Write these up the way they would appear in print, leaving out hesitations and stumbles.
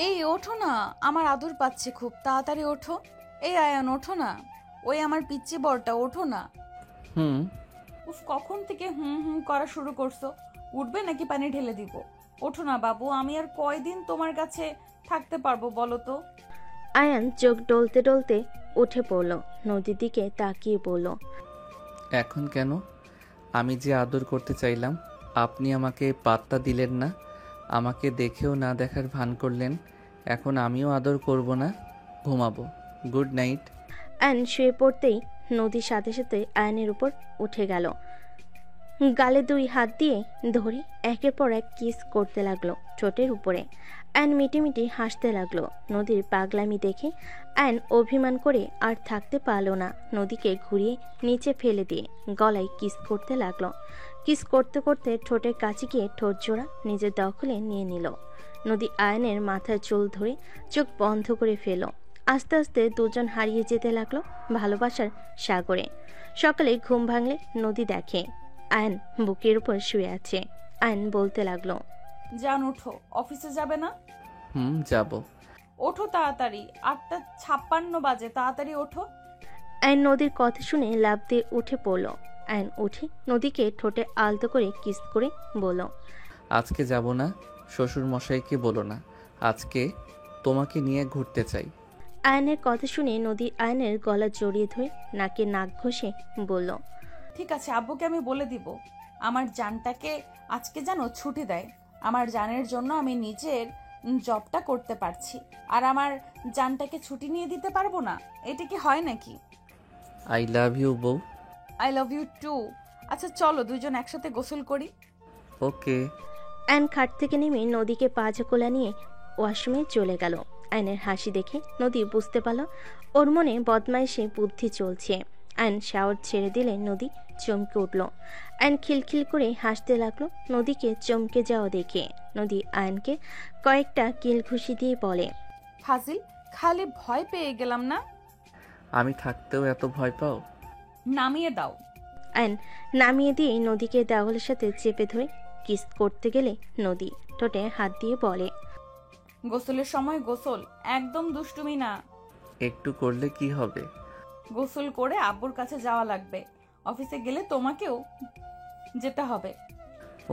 এই ওঠো না, আমার আদর পাচ্ছে খুব, তাড়াতাড়ি ওঠো। এই আয়ান ওঠো না, ওই আমার পিচ্চি বরটা ওঠো না। হুম। উফ, কখন থেকে হুম হুম করা শুরু করছো? উঠবে নাকি পানি ঢেলে দিব? ওঠো না বাবু, আমি আর কয়দিন তোমার কাছে থাকতে পারবো বলো তো? আয়ান চোখ ডলতে ডলতে উঠে পড়ল, নদীর দিকে তাকিয়ে বলল, এখন কেন? আমি যে আদর করতে চাইলাম, আপনি আমাকে পাত্তা দিলেন না, আমাকে দেখেও না দেখার ভান করলেন। এখন আমিও আদর করব না, ঘুমাবো। Good night. আয়ান শুয়ে পড়তেই নদীর সাথে সাথে আয়নের উপর উঠে গেল। গালে দুই হাত দিয়ে ধরে একের পর এক কিস করতে লাগলো ঠোঁটের উপরে। আয়ন মিটিমিটি হাসতে লাগলো নদীর পাগলামি দেখে। আয়ন অভিমান করে আর থাকতে পারল না, নদীকে ঘুরিয়ে নিচে ফেলে দিয়ে গলায় কিস করতে লাগলো। কিস করতে করতে ঠোঁটের কাছে গিয়ে ঠোঁট জোড়া নিজের দখলে নিয়ে নিল। নদী আয়নের মাথার চুল ধরে চোখ বন্ধ করে ফেল। আস্তে আস্তে দুজন হারিয়ে যেতে লাগলো ভালোবাসার সাগরে। সকালে ঘুম ভাঙলে নদী দেখে আয়ন বুকের উপর শুয়ে আছে। আয়ন বলতে লাগলো, জান ওঠো, অফিসে যাবে না? যাব। ওঠো তাড়াতাড়ি, 8:56 বাজে, তাড়াতাড়ি ওঠো। আয়ন নদীর কথা শুনে লাফ দিয়ে উঠে পড়ল। আয়ন উঠে নদীকে ঠোঁটে আলতো করে কিস করে বলল, আজকে যাব না, শ্বশুর মশাইকে বলো না, আজকে তোমাকে নিয়ে ঘুরতে চাই। আয়নের কথা শুনে নদী আয়নের গলা জড়িয়ে ধরে নাকে নাক ঘষে বলল, ঠিক আছে, আব্বুকে আমি বলে দিব আমার জানটাকে আজকে যেন ছুটি দেয়। আমার জানের জন্য আমি নিজের জবটা করতে পারছি, আর আমার জানটাকে ছুটি নিয়ে দিতে পারবো না? এটা কি হয় নাকি? আই লাভ ইউ বউ। I love you too. আচ্ছা চলো দুইজন একসাথে গোসল করি। ওকে। আয়ন খাট থেকে নেমে নদীকে পাঁজা কোলা নিয়ে ওয়াশরুমে চলে গেল। আয়নের হাসি দেখে নদী বুঝতে পারল ওর মনে বদমাইশে বুদ্ধি চলছে। আয়ন শাওয়ার ছেড়ে দিলে নদী চমকে উঠল। আয়ন খিলখিল করে হাসতে লাগলো নদীকে চমকে যাওয়া দেখে। নদী আয়নকে কয়েকটা কিল ঘুষি দিয়ে বলে, ফাজিল, খালি ভয় পেয়ে গেলাম না। আমি থাকতেও এত ভয় পাও? নামিয়ে দাও। আয়ন নামিয়ে দিয়ে নদীকে দেওয়ালের সাথে চেপে ধরে কিস করতে গেলে নদী ঠোঁটে হাত দিয়ে বলে, গোসলের সময় গোসল, একদম দুষ্টুমি না। একটু করলে কি হবে? গোসল করে আব্বুর কাছে যাওয়া লাগবে, অফিসে গেলে তোমাকেও যেতে হবে।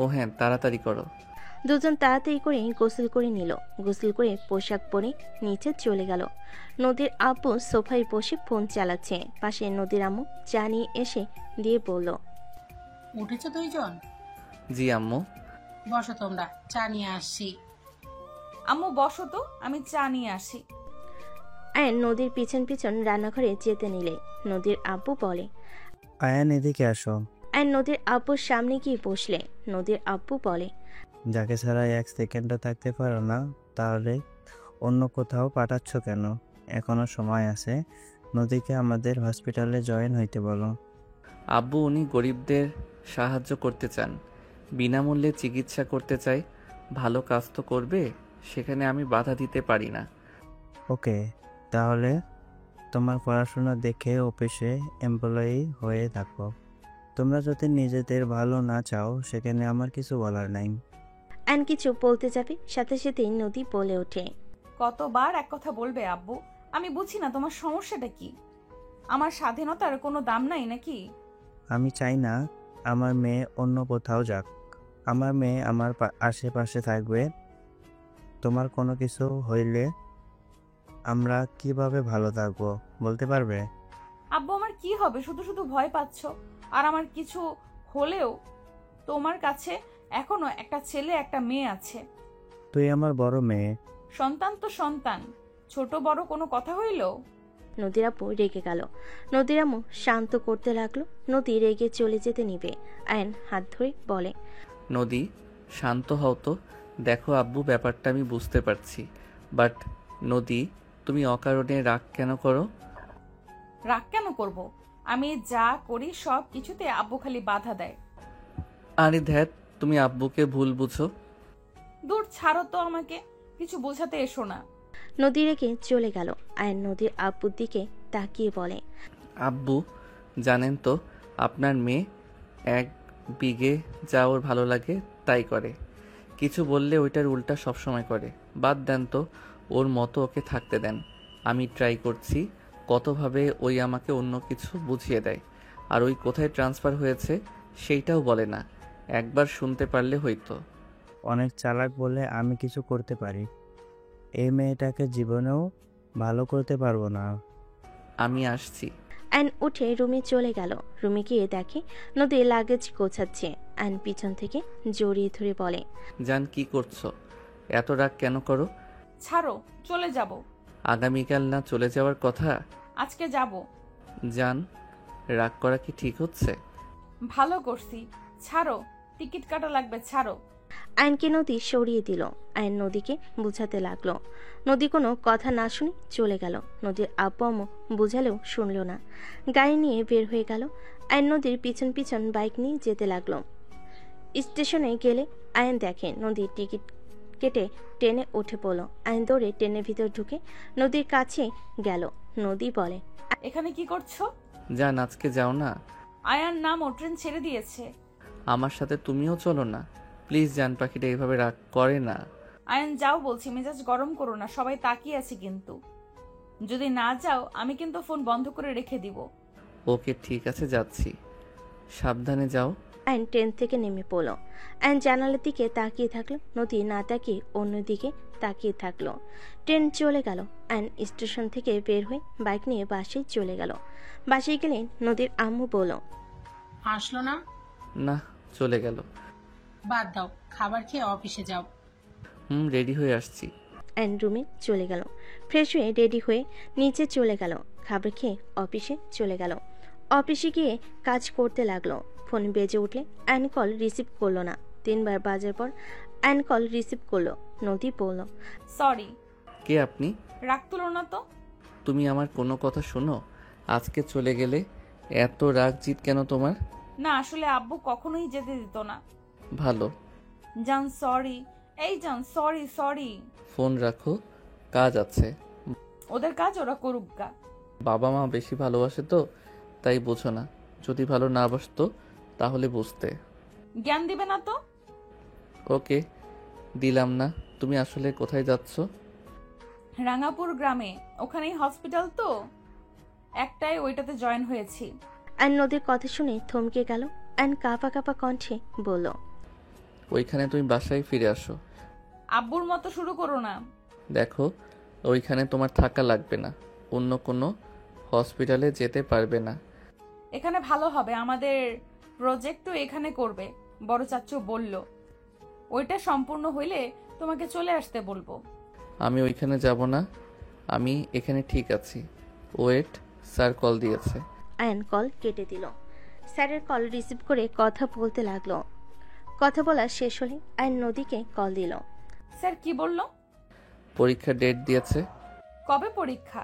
ও হ্যাঁ, তাড়াতাড়ি করো। দুজন তাড়াতাড়ি করে গোসল করে নিল। গোসল করে পোশাক পরে নিচে চলে গেল। নদীর আব্বু সোফায় বসে ফোন চালাচ্ছে। পাশে নদীর আম্মু চা নিয়ে এসে দিয়ে বলল, উঠেছো দুইজন? জি আম্মু। বসো তোমরা, চা নিয়ে আসছি। আম্মু বসো তো, আমি চা নিয়ে আসি। আয়ন নদীর পিছন পিছন রান্নাঘরে যেতে নিলে নদীর আব্বু বলে, আয়ান এদিকে আসো। আয়ন নদীর আব্বুর সামনে গিয়ে বসলে নদীর আব্বু বলে, যাকে ছাড়া এক সেকেন্ডও থাকতে পারো না, তাহলে অন্য কোথাও পাঠাচ্ছ কেন? এখনো সময় আছে, নদীকে আমাদের হসপিটালে জয়েন হইতে বলো। আব্বু উনি গরিবদের সাহায্য করতে চান, বিনামূল্যে চিকিৎসা করতে চায়। ভালো কাজ তো করবে, সেখানে আমি বাধা দিতে পারি না। ওকে, তাহলে তোমার পড়াশোনা দেখে অফিসে এমপ্লয়ি হয়ে থাকো। তোমরা যদি নিজেদের ভালো না চাও, সেখানে আমার কিছু বলার নাই। আয়ন কিছু বলতে যাবে সাথে সাথেই নদী বলে ওঠে, কতবার এক কথা বলবে আব্বু? আমি বুঝি না তোমার সমস্যাটা কি। আমার স্বাধীনতার কোনো দাম নাই নাকি? আমি চাই না আমার মেয়ে অন্য কোথাও যাক। আমার মেয়ে আমার আশেপাশে থাকবে। তোমার কোনো কিছু হইলে আমরা কিভাবে ভালো থাকবো বলতে পারবে? আব্বু আমার কি হবে? শুধু শুধু ভয় পাচ্ছ। আর আমার কিছু হলেও তোমার কাছে এখনো একটা ছেলে একটা মেয়ে আছে। তুই আমার বড় মেয়ে। সন্তান তো সন্তান, ছোট বড় কোনো কথা হইল? নদীর আব্বু রেগে গেল। নদীর আম্মু শান্ত করতে লাগলো। নদী রেগে চলে যেতে নিবে। আয়ন হাত ধরে বলে, নদী, শান্ত হও তো। দেখো আব্বু, ব্যাপারটা আমি বুঝতে পারছি, বাট নদী, তুমি অকারণে রাগ কেন করো? রাগ কেন করব? আমি যা করি সব কিছুতে আব্বু খালি বাধা দেয়। আরে ধ্যাত, তুমি আব্বুকে ভুল বুঝো। দূর ছাড়ো তো, আমাকে কিছু বোঝাতে এসো না। নদী রেগে চলে গেল। আয়ন নদীর আব্বুর দিকে তাকিয়ে বলে, আব্বু, জানেন তো আপনার মেয়ে এক বিঘে যা ওর ভালো লাগে তাই করে। কিছু বললে ওইটার উল্টা সবসময় করে। বাদ দেন তো, ওর মতো ওকে থাকতে দেন। আমি ট্রাই করছি কতভাবে ওই আমাকে অন্য কিছু বুঝিয়ে দেয়, আর ওই কোথায় ট্রান্সফার হয়েছে সেইটাও বলে না। একবার শুনতে পারলে হয়তো। অনেক চালাক বলে আমি কিছু করতে পারি। এই মেয়েটাকে জীবনেও ভালো করতে পারবো না। আমি আসছি। অ্যান উঠে রুমে চলে গেল। রুমে গিয়ে দেখে নদী লাগেজ গোছাচ্ছে। অ্যান পিছন থেকে জড়িয়ে ধরে বলে, জান, কি করছো? এত রাগ কেন করো? ছাড়ো, চলে যাব। আগামীকাল না চলে যাওয়ার কথা? আজকে যাব। জান, রাগ করা কি ঠিক হচ্ছে? ভালো করছি, ছাড়ো। টিকিট কাটা লাগবে, ছাড়ো। আয়নকে নদী সরিয়ে দিল। আয়ন নদীকে বুঝাতে লাগলো। নদী কোনো কথা না শুনে চলে গেল। নদীর আব্বু আম্মু বুঝালেও শুনল না। গাড়ি নিয়ে বের হয়ে গেল। আয়ন নদীর পিছন পিছন বাইক নিয়ে যেতে লাগলো। স্টেশনে গেলে আয়ন দেখে নদীর টিকিট কেটে ট্রেনে উঠে পড়ল। আয়ন দৌড়ে ট্রেনের ভিতর ঢুকে নদীর কাছে গেল। নদী বলে, এখানে কি করছো? জান, আজকে যাও না। আয়ার নাম ও ট্রেন ছেড়ে দিয়েছে। আমার সাথে তুমিও চলো না প্লিজ। জান পাখিটা এভাবে রাগ করে না। আয়ান যাও বলছি, মেজাজ গরম করো না, সবাই তাকিয়ে আছে কিন্তু। যদি না যাও আমি কিন্তু ফোন বন্ধ করে রেখে দিব। ওকে ঠিক আছে, যাচ্ছি। সাবধানে যাও। আয়ন ট্রেন থেকে নেমে পড়ল। আয়ন জানালার দিকে তাকিয়ে থাকলো। নদী না তাকিয়ে অন্যদিকে তাকিয়ে থাকলো। ট্রেন চলে গেল। আয়ন স্টেশন থেকে বের হয়ে বাইক নিয়ে বাসে চলে গেল। বাসে গেলে নদীর আম্মু বলল, আসলো না? না, চলে গেল। বাদ দাও, খাবার খেয়ে অফিসে যাও। রেডি হয়ে আসছি। আয়ন রুমে চলে গেল। ফ্রেশ হয়ে রেডি হয়ে নিচে চলে গেল। খাবার খেয়ে অফিসে চলে গেল। অফিসে গিয়ে কাজ করতে লাগলো। ফোন বেজে উঠলে আয়ন কল রিসিভ করলো না। 3 বার বাজার পর আয়ন কল রিসিভ করলো। নদী বলল, সরি। কে আপনি? রাগ তুলো না তো। তুমি আমার কোনো কথা শোনো? আজকে চলে গেলে এত রাগ জিত কেন তোমার? না, আসলে আব্বু কখনোই যেতে দিত না। ভালো। জান সরি। এই জান সরি সরি। ফোন রাখো, কাজ আছে। ওদের কাজ ওরা করুক গা। বাবা মা বেশি ভালোবাসে তো, তাই বোঝো না। যদি ভালো না বাসতো তাহলে বুঝতে। জ্ঞান দিবে না তো। ওকে, দিলাম না। তুমি আসলে কোথায় যাচ্ছ? রাঙাপুর গ্রামে, ওখানেই হসপিটাল তো, একটাই, ওইটাতে জয়েন হয়েছি। আয়ন নদীর কথা শুনে থমকে গেল। আয়ন কাঁপা কাঁপা কণ্ঠে বলল, ওইখানে তুমি বাসায় ফিরে আসো। আব্বুর মতো শুরু করো না। দেখো, ওইখানে তোমার থাকা লাগবে না। অন্য কোনো হসপিটালে যেতে পারবে না। এখানে ভালো হবে, আমাদের প্রজেক্টও এখানে করবে, বড় চাচু বলল। ওইটা সম্পূর্ণ হইলে তোমাকে চলে আসতে বলবো। আমি ওইখানে যাব না, আমি এখানে ঠিক আছি। ওয়েট, স্যার কল দিয়েছে। আয়ন কল কেটে দিল। স্যারের কল রিসিভ করে কথা বলতে লাগলো। কথা বলা শেষ হলে আয়ন নদীকে কল দিল। স্যার কি বলল? পরীক্ষার ডেট দিয়েছে কবে পরীক্ষা?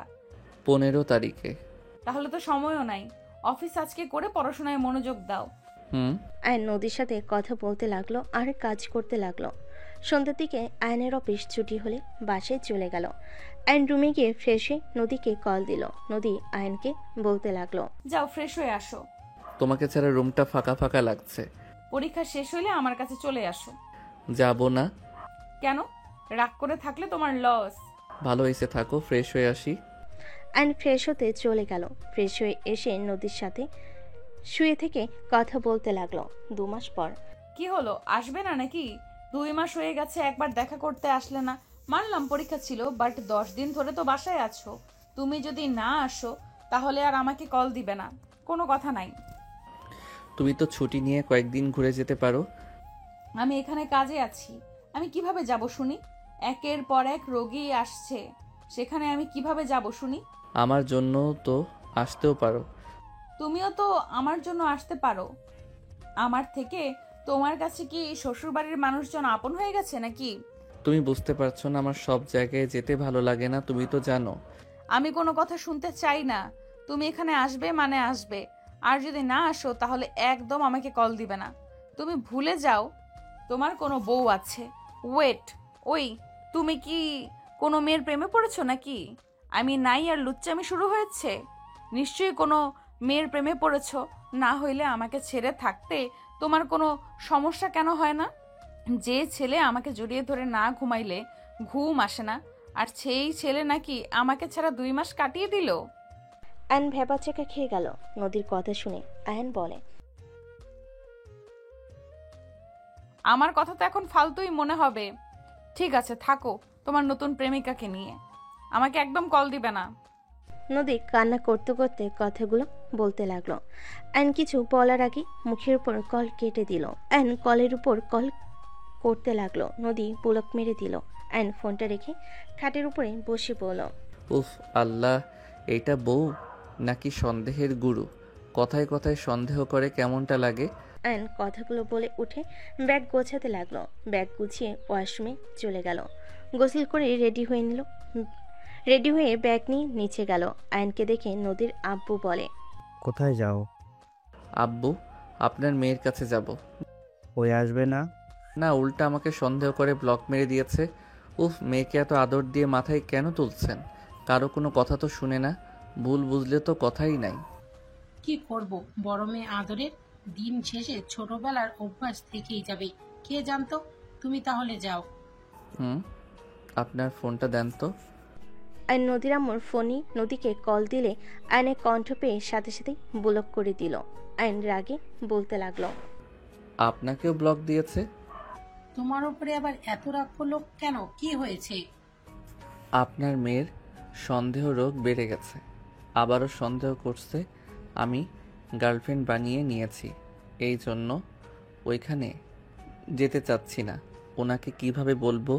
15 তারিখে। তাহলে তো সময়ও নাই। অফিস আজকে করে পড়াশোনায় মনোযোগ দাও। আয়ন নদীর সাথে কথা বলতে লাগলো আর কাজ করতে লাগলো। সন্ধ্যার দিকে আয়নের অফিস ছুটি হলে বাসায় চলে গেল। আয়ন রুমে গিয়ে ফ্রেশ হয়ে নদীকে কল দিল। নদী আয়নকে বলতে লাগলো, যাও ফ্রেশ হয়ে আসো। তোমাকে ছাড়া রুমটা ফাঁকা ফাঁকা লাগছে। পরীক্ষা শেষ হইলে আমার কাছে চলে আসো। যাব না। কেন? রাগ করে থাকলে তোমার লস। ভালো হয়েছে, থাকো, ফ্রেশ হয়ে আসি। আয়ন ফ্রেশ হতে চলে গেল। ফ্রেশ হয়ে এসে নদীর সাথে শুয়ে থেকে কথা বলতে লাগলো। 2 মাস পর। কি হলো, আসবে না নাকি? 2 মাস হয়ে গেছে, একবার দেখা করতে আসলে না। মানলাম পরীক্ষা ছিল, বাট 10 দিন ধরে তো বাসায় আছো। তুমি যদি না আসো তাহলে আর আমাকে কল দিবে না, কোনো কথা নাই। তুমি তো ছুটি নিয়ে কয়েকদিন ঘুরে যেতে পারো। আমি এখানে কাজে আছি, আমি কিভাবে যাব শুনি? একের পর এক রোগী আসছে, সেখানে আমি কিভাবে যাব শুনি? আমার জন্য তো আসতেও পারো। তুমিও তো আমার জন্য আসতে পারো। আমার থেকে তোমার কাছে কি শ্বশুরবাড়ির মানুষজন আপন হয়ে গেছে নাকি? তুমি বুঝতে পারছো না, আমার সব জায়গায় যেতে ভালো লাগে না, তুমি তো জানো। আমি কোনো কথা শুনতে চাই না। তুমি এখানে আসবে মানে আসবে, আর যদি না আসো তাহলে একদম আমাকে কল দিবে না। তুমি ভুলে যাও তোমার কোনো বউ আছে। ওয়েট, ওই তুমি কি কোনো মেয়ের প্রেমে পড়েছো নাকি? আমি নাই আর লুচ্চামি শুরু হয়েছে? নিশ্চয়ই কোনো মেয়ের প্রেমে পড়েছো, না হইলে আমাকে ছেড়ে থাকতে তোমার কোনো সমস্যা কেন হয় না? যে ছেলে আমাকে জড়িয়ে ধরে না ঘুমাইলে ঘুম আসে না, আর সেই ছেলে নাকি আমাকে ছাড়া 2 মাস কাটিয়ে দিল। আয়ন ভ্যাবাচাকা খেয়ে গেল নদীর কথা শুনে। আয়ন বলে, আমার কথা তো এখন ফালতুই মনে হবে। ঠিক আছে, থাকো তোমার নতুন প্রেমিকাকে নিয়ে, আমাকে একদম কল দিবে না। নদী কান্না করতে করতে কথাগুলো বলতে লাগলো। আয়ন কিছু বলার আগে মুখের উপর কল কেটে দিল। আয়ন কলের উপর কল করতে লাগলো। নদী পুলক মেরে দিল। আয়ন ফোনটা রেখে খাটের উপরে বসে পড়ল। উফ আল্লাহ, এইটা বউ নাকি সন্দেহের গুরু? কথায় কথায় সন্দেহ করে কেমনটা লাগে। আয়ন কথাগুলো বলে উঠে ব্যাগ গোছাতে লাগলো। ব্যাগ গুছিয়ে ওয়াশরুমে চলে গেল। গোসল করে রেডি হয়ে ব্যাগ নিয়ে নিচে গেল। আয়নকে দেখে নদীর আব্বু বলে, কোথায় যাও? আব্বু, আপনার মেয়ের কাছে যাব। ওই আসবে না? না, উল্টা আমাকে সন্দেহ করে ব্লক মেরে দিয়েছে। উফ, মেয়েকে এত আদর দিয়ে মাথায় কেন তুলছেন? কারো কোনো কথা তো শুনে না, ভুল বুঝলে তো কথাই নাই। কি করব, বড় মেয়ে আদরের দিন শেষে ছোটবেলার অভ্যাস থেকেই যাবে। কে জানতো? তুমি তাহলে যাও। আপনার ফোনটা দেন তো। আয়ন নদীর আম্মুর ফোনই নদীকে কল দিলে আয়নের কণ্ঠ পেয়ে সাথে সাথে ব্লক করে দিল। আয়ন রাগে বলতে লাগলো, আপনাকেও ব্লক দিয়েছে? তোমার উপরে আবার এত রাগ করলো কেন? কি হয়েছে? আপনার মেয়ের সন্দেহ রোগ বেড়ে গেছে, আবারও সন্দেহ করছে আমি গার্লফ্রেন্ড বানিয়ে নিয়েছি। এই জন্য ওইখানে যেতে চাচ্ছি না। ওনাকে কিভাবে বলবো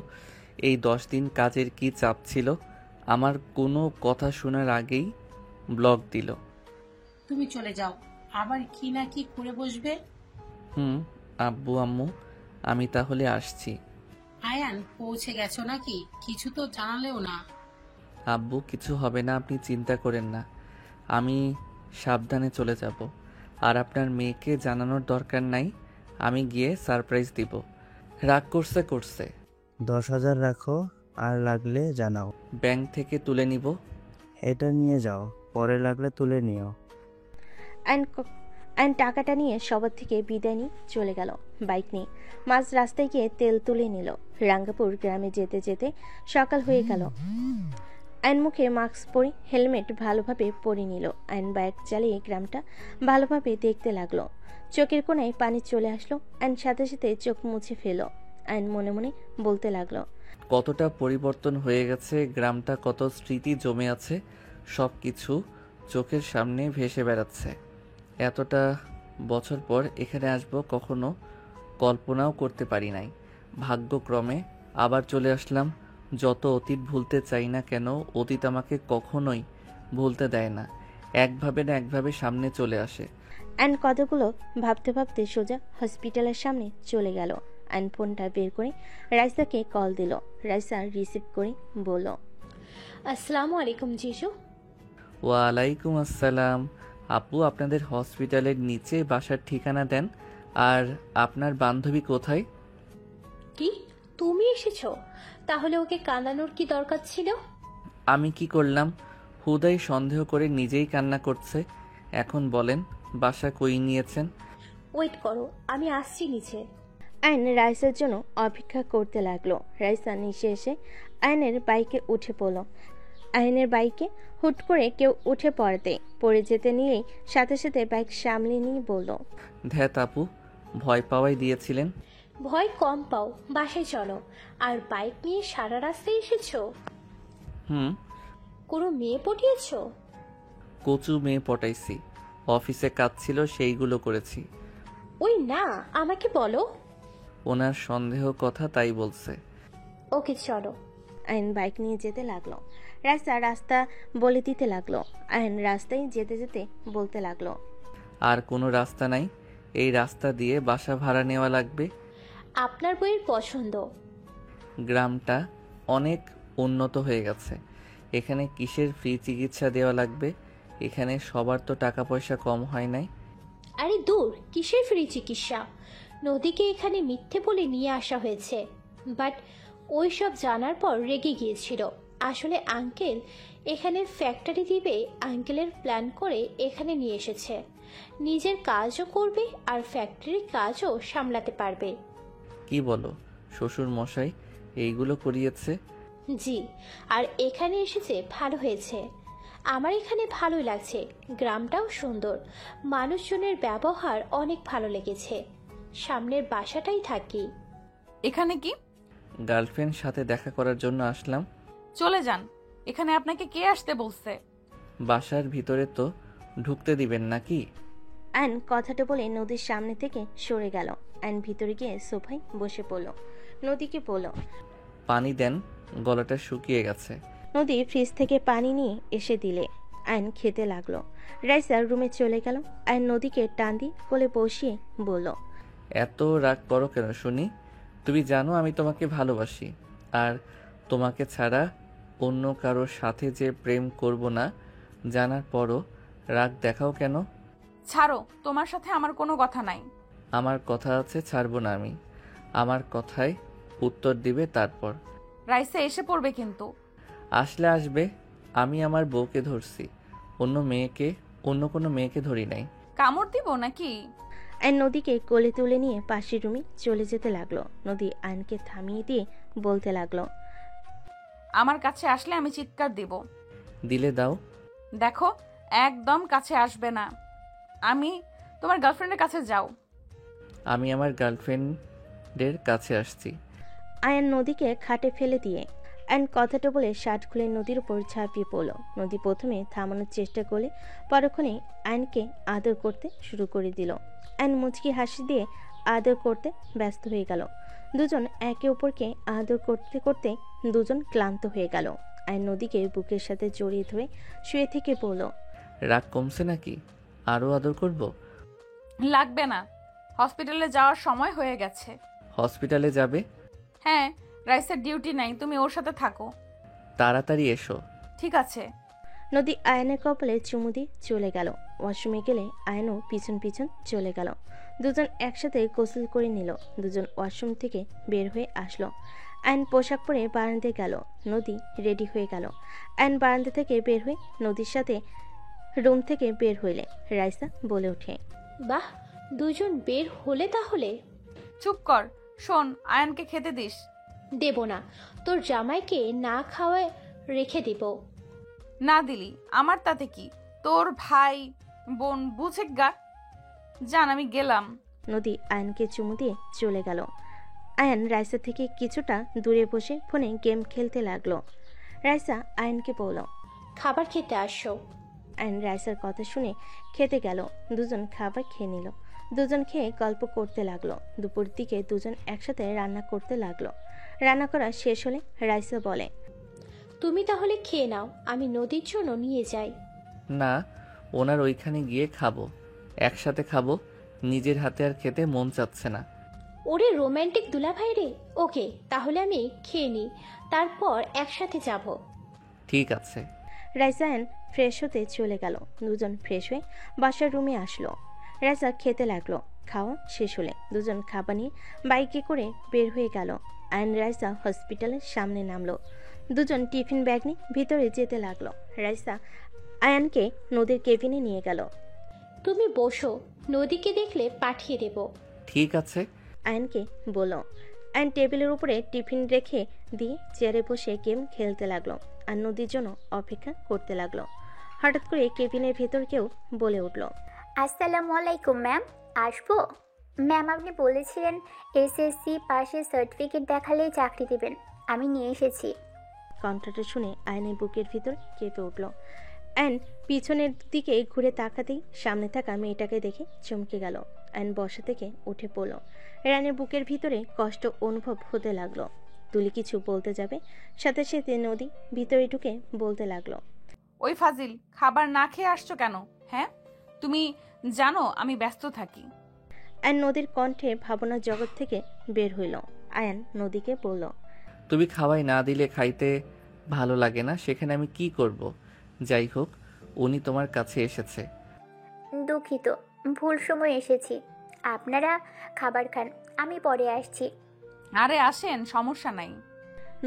এই 10 দিন কাজের কি চাপ ছিল? আমার কোনো কথা শোনার আগেই ব্লক দিল। তুমি চলে যাও, আবার কি না কি করে বসবে। আব্বু আম্মু, আমি তাহলে আসছি। আয়ান, পৌঁছে গেছো নাকি? কিছু তো জানালেও না। আব্বু, কিছু হবে না, আপনি চিন্তা করেন না। আমি সাবধানে চলে যাব। আর আপনার মেয়েকে জানানোর দরকার নাই, আমি গিয়ে সারপ্রাইজ দিব। রাগ করছে। 10,000 রাখো, আর লাগলে জানাও। ব্যাংক থেকে তুলে নিব। এটা নিয়ে যাও, পরে লাগলে তুলে নিও। আয়ন টাকাটা নিয়ে সবার থেকে বিদায় নিয়ে চলে গেল বাইক নিয়ে। মাঝ রাস্তায় গিয়ে তেল তুলে নিল। রাঙ্গাপুর গ্রামে যেতে যেতে সকাল হয়ে গেল। আয়ন মুখে মাস্ক পরে হেলমেট ভালোভাবে পরে নিল। আয়ন বাইক চালিয়ে গ্রামটা ভালোভাবে দেখতে লাগলো। চোখের কোণায় পানি চলে আসলো। আয়ন সাথে সাথে চোখ মুছে ফেল। আয়ন মনে মনে বলতে লাগলো, কতটা পরিবর্তন হয়ে গেছে গ্রামটা, কত স্মৃতি জমে আছে, সব কিছু চোখের সামনে ভেসে বেড়াচ্ছে। এতটা বছর পর এখানে আসবো কখনো কল্পনাও করতে পারি নাই। ভাগ্যক্রমে আবার চলে আসলাম। যত অতীত ভুলতে চাই না কেন, অতীত আমাকে কখনোই ভুলতে দেয় না, একভাবে না একভাবে সামনে চলে আসে। আয়ন কথাগুলো ভাবতে ভাবতে সোজা হসপিটালের সামনে চলে গেল। আয়ন ফোনটা বের করে রাইসাকে কল দিল। রাইসা রিসিভ করে বলল, আসসালামু আলাইকুম জিজু। ওয়ালাইকুম আসসালাম। আপু, আপনাদের হসপিটালের নিচে বাসার ঠিকানা দেন। আর আপনার বান্ধবী কোথায়? কি, তুমি এসেছো? তাহলে ওকে কাঁদানোর কি দরকার ছিল? আমি কি করলাম? হুদাই সন্দেহ করে নিজেই কান্না করছে। এখন বলেন, বাসা কই নিয়েছেন? ওয়েট করো, আমি আসছি নিচে। আয়ন রাইসার জন্য অপেক্ষা করতে লাগলো। রাইসা নিচে এসে আয়নের বাইকে উঠে পড়ল। আয়নের বাইকে হুট করে কেউ উঠে পড়ে যেতে নিয়েই সাথে সাথে বাইক সামলে নিয়ে বলল, ধ্যাত আপু, ভয় পাওয়াই দিয়েছিলেন। ভয় কম পাও, বাসায় চলো। আর বাইক নিয়ে সারা রাস্তায় এসেছো? কোনো মেয়ে পটিয়েছো? কচু মেয়ে পটাইছি, অফিসে কাজ ছিল সেইগুলো করেছি। ওই না, আমাকে বলো। ওনার সন্দেহ কথা তাই বলছে। ওকে চলো। আয়ন বাইক নিয়ে যেতে লাগলো। রাস্তা বলে দিতে লাগলো। আয়ন রাস্তায় যেতে যেতে বলতে লাগলো, আর কোনো রাস্তা নাই, এই রাস্তা দিয়ে বাসা ভাড়া নেওয়া লাগবে। আপনার বইয়ের পছন্দ। গ্রামটা অনেক উন্নত হয়ে গেছে, এখানে কিসের ফ্রি চিকিৎসা দেওয়া লাগবে? এখানে সবার তো টাকা পয়সা কম হয় নাই। আরে দূর, কিসের ফ্রি চিকিৎসা? নদীকে এখানে মিথ্যে বলে নিয়ে আসা হয়েছে, বাট ওই সব জানার পর রেগে গিয়েছিল। আসলে আঙ্কেল এখানে ফ্যাক্টরি দিবে, আঙ্কেলের প্ল্যান করে এখানে নিয়ে এসেছে। নিজের কাজও করবে আর ফ্যাক্টরির কাজও সামলাতে পারবে। কি বলো শ্বশুর মশাই এইগুলো করিয়েছে? জি, আর এখানে এসেছে ভালো হয়েছে। আমার এখানে ভালোই লাগছে, গ্রামটাও সুন্দর, মানুষজনের ব্যবহার অনেক ভালো লেগেছে। সামনের বাসাটাই থাকি। এখানে কি? গার্লফ্রেন্ড সাথে দেখা করার জন্য আসলাম। চলে যান, এখানে আপনাকে কে আসতে বলছে? বাসার ভিতরে তো ঢুকতে দিবেন নাকি? আয়ন কথাটা বলে নদীর সামনে থেকে সরে গেল। আয়ন ভিতরে গিয়ে সোফায় বসে পড়ল। নদীকে বলল, পানি দেন, গলাটা শুকিয়ে গেছে। নদী ফ্রিজ থেকে পানি নিয়ে এসে দিলে আয়ন খেতে লাগলো। রাইসা রুমে চলে গেল। আয়ন নদীকে টান দিয়ে কোলে বসিয়ে বলল, এত রাগ করো কেন শুনি? তুমি জানো আমি তোমাকে ভালোবাসি, আর তোমাকে ছাড়া অন্য কারোর সাথে যে প্রেম করব না জানার পরও রাগ দেখাও কেন? ছাড়ো, তোমার সাথে আমার কোনো কথা নাই। আমার কথা আছে, ছাড়বো না আমি। আমার কথায় উত্তর দিবে তারপর। রাইসা এসে পড়বে কিন্তু। আসলে আসবে, আমি আমার বউকে ধরছি, অন্য কোনো মেয়েকে ধরি নাই। কামড় দিব নাকি? আয়ন নদীকে কোলে তুলে নিয়ে পাশের রুমে চলে যেতে লাগলো। নদী আয়নকে থামিয়ে দিয়ে বলতে লাগলো, আমার কাছে আসলে আমি চিৎকার দিব। দিলে দাও। দেখো, একদম কাছে আসবে না। আমি তোমার গার্লফ্রেন্ডের কাছে যাও। আমি আমার গার্লফ্রেন্ডের কাছে আসছি। আয়ন নদীকে খাটে ফেলে দিয়ে আয়ন কথাটা বলে শার্ট খুলে নদীর উপর ঝাঁপিয়ে পড়ল। নদী প্রথমে থামানোর চেষ্টা করলে পরক্ষণে আয়নকে আদর করতে শুরু করে দিল। আয়ন মুচকি হাসি দিয়ে আদর করতে ব্যস্ত হয়ে গেল। দুজন একে অপরকে আদর করতে করতে দুজন ক্লান্ত হয়ে গেল। আয়ন নদীকে বুকের সাথে জড়িয়ে ধরে শুয়ে থেকে পড়ল, রাগ কমছে নাকি? আরও আদর করব? লাগবে না, হসপিটালে যাওয়ার সময় হয়ে গেছে। হসপিটালে যাবে? হ্যাঁ, রাইসের ডিউটি নাই, তুমি ওর সাথে থাকো। তাড়াতাড়ি এসো। ঠিক আছে। নদী আয়নের কপালে চুমু দিয়ে চলে গেল। ওয়াশরুমে গেলে আয়নও পিছন পিছন চলে গেল। দুজন একসাথে গোসল করে নিল। দুজন ওয়াশরুম থেকে বের হয়ে আসলো। আয়ন পোশাক পরে বারান্দায় গেল। নদী রেডি হয়ে গেল। আয়ন বারান্দা থেকে বের হয়ে নদীর সাথে রুম থেকে বের হইলে রাইসা বলে ওঠে, বাহ, দুজন বের হলে তাহলে। চুপ কর, শোন, আয়নকে খেতে দিস। দেব না, তোর জামাইকে না খাওয়ায় রেখে দিব। না দিলি আমার তাতে কি? তোর ভাই বোন বুঝে গা। জান, আমি গেলাম। নদী আয়নকে চুমু দিয়ে চলে গেল। আয়ন রাইসা থেকে কিছুটা দূরে বসে ফোনে গেম খেলতে লাগলো। রাইসা আয়নকে বলল, খাবার খেতে আসো। আয়ন রাইসার কথা শুনে খেতে গেল। দুজন খাবার খেয়ে নিল। দুজন খেয়ে গল্প করতে লাগলো। দুপুর দিকে দুজন একসাথে রান্না করতে লাগলো। রান্না করা শেষ হলে রাইসা বলে, তুমি তাহলে খেয়ে নাও, আমি নদীর জন্য নিয়ে যাই। না, ওনার ওইখানে গিয়ে খাবো, একসাথে খাবো। নিজের হাতে আর খেতে মন চাচ্ছে না। ওরে রোমান্টিক দুলাভাই রে। ওকে, তাহলে আমি খেয়ে নিই, তারপর একসাথে যাব। ঠিক আছে। রাইসা আয়ন ফ্রেশ হতে চলে গেল। দুজন ফ্রেশ হয়ে বাসার রুমে আসলো। রাইসা খেতে লাগলো। খাওয়া শেষ হলে দুজন খাবার নিয়ে বাইকে করে বের হয়ে গেল। আয়ন রাইসা হসপিটালের সামনে নামলো। দুজন টিফিন ব্যাগ নিয়ে ভিতরে যেতে লাগলো। রাইসা আয়ানকে নদীর কেবিনে নিয়ে গেল। তুমি বসো, নদীকে দেখলে পাঠিয়ে দেব। ঠিক আছে। আয়নকে বলল। আয়ন টেবিলের উপরে টিফিন রেখে দিয়ে চেয়ারে বসে গেম খেলতে লাগলো আর নদীর জন্য অপেক্ষা করতে লাগলো। হঠাৎ করে কেবিনের ভেতর কেউ বলে উঠল, আসসালামু আলাইকুম ম্যাম, আসবো? ম্যাম, আপনি বলেছিলেন এসএসসি পাশের সার্টিফিকেট দেখালেই চাকরি দেবেন, আমি নিয়ে এসেছি। কণ্ঠটা শুনে আয়নের বুকের ভিতর কেঁপে উঠল। আয়ন পিছনের দিকে ঘুরে তাকাতেই সামনে থাকা মেয়েটাকে দেখে চমকে গেল। আয়ন বসা থেকে উঠে পড়ল। রানের বুকের ভিতরে কষ্ট অনুভব হতে লাগলো। তুলি কিছু বলতে যাবে, সাথে সাথে নদী ভিতরে ঢুকে বলতে লাগলো, ওই ফাজিল, খাবার না খেয়ে আসছো কেন? হ্যাঁ, তুমি জানো আমি ব্যস্ত থাকি। আয়ন নদীর কণ্ঠে ভাবনার জগৎ থেকে বের হইল। আয়ন নদীকে বলল, তুমি খাওয়াই না দিলে খাইতে ভালো লাগে না, সেখানে আমি কি করব? যাই হোক, উনি তোমার কাছে এসেছে। দুঃখিত, ভুল সময় এসেছি। আপনারা খাবার খান, আমি পরে আসছি। আরে আসেন, সমস্যা নাই।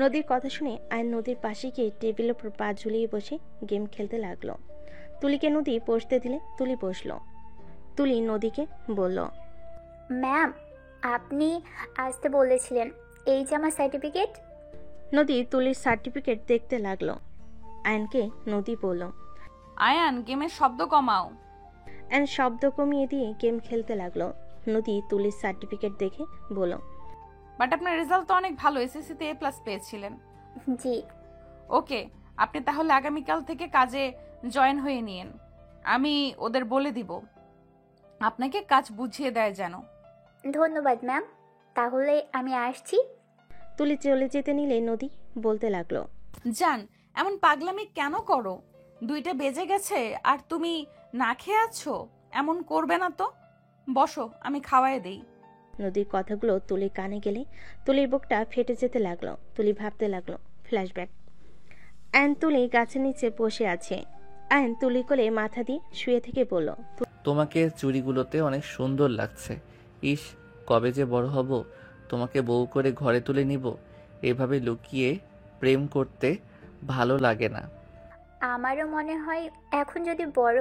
নদীর কথা শুনে আয়ন নদীর পাশে গিয়ে টেবিলের উপর পা ঝুলিয়ে বসে গেম খেলতে লাগলো। তুলিকে নদী বসতে দিলে তুলি বসলো। তুলি নদীকে বলল, ম্যাম, আপনি আসতে বলেছিলেন, এই যে আমার সার্টিফিকেট। নদী তুলির সার্টিফিকেট দেখতে লাগলো। আয়নকে নদী বলল। আয়ান গেমের শব্দ কমাও। আয়ন শব্দ কমিয়ে দিয়ে গেম খেলতে লাগলো। নদী তুলির সার্টিফিকেট দেখে বলল। বাট আপনার রেজাল্ট তো অনেক ভালো, এসএসসিতে A+ পেয়েছিলেন। জি। ওকে, আপনি তাহলে আগামীকাল থেকে কাজে জয়েন হয়ে নিন। আমি ওদের বলে দিব আপনাকে কাজ বুঝিয়ে দেয় যেন। ধন্যবাদ ম্যাম, তাহলে আমি আসছি। তুলি চলে যেতে নিলে নদী বলতে লাগলো। জান, এমন পাগলামি কেন করো? 2টা বেজে গেছে আর তুমি না খেয়ে আছো। এমন করবে না তো। বসো, আমি খাওয়াই দেই। নদীর কথাগুলো তুলির কানে গেলে তুলির বুকটা ফেটে যেতে লাগলো। তুলি ভাবতে লাগলো ফ্ল্যাশব্যাক। আয়ন তুলি গাছের নিচে বসে আছে। আয়ন তুলি কোলে মাথা দিয়ে শুয়ে থেকে বলল। তোমাকে চুড়িগুলোতে অনেক সুন্দর লাগছে। ইস, কবে যে বড় হব, তোমাকে বউ করে ঘরে তুলে নিব। এভাবে লুকিয়ে প্রেম করতে ভালো লাগে না। আমারও মনে হয় এখন যদি বড়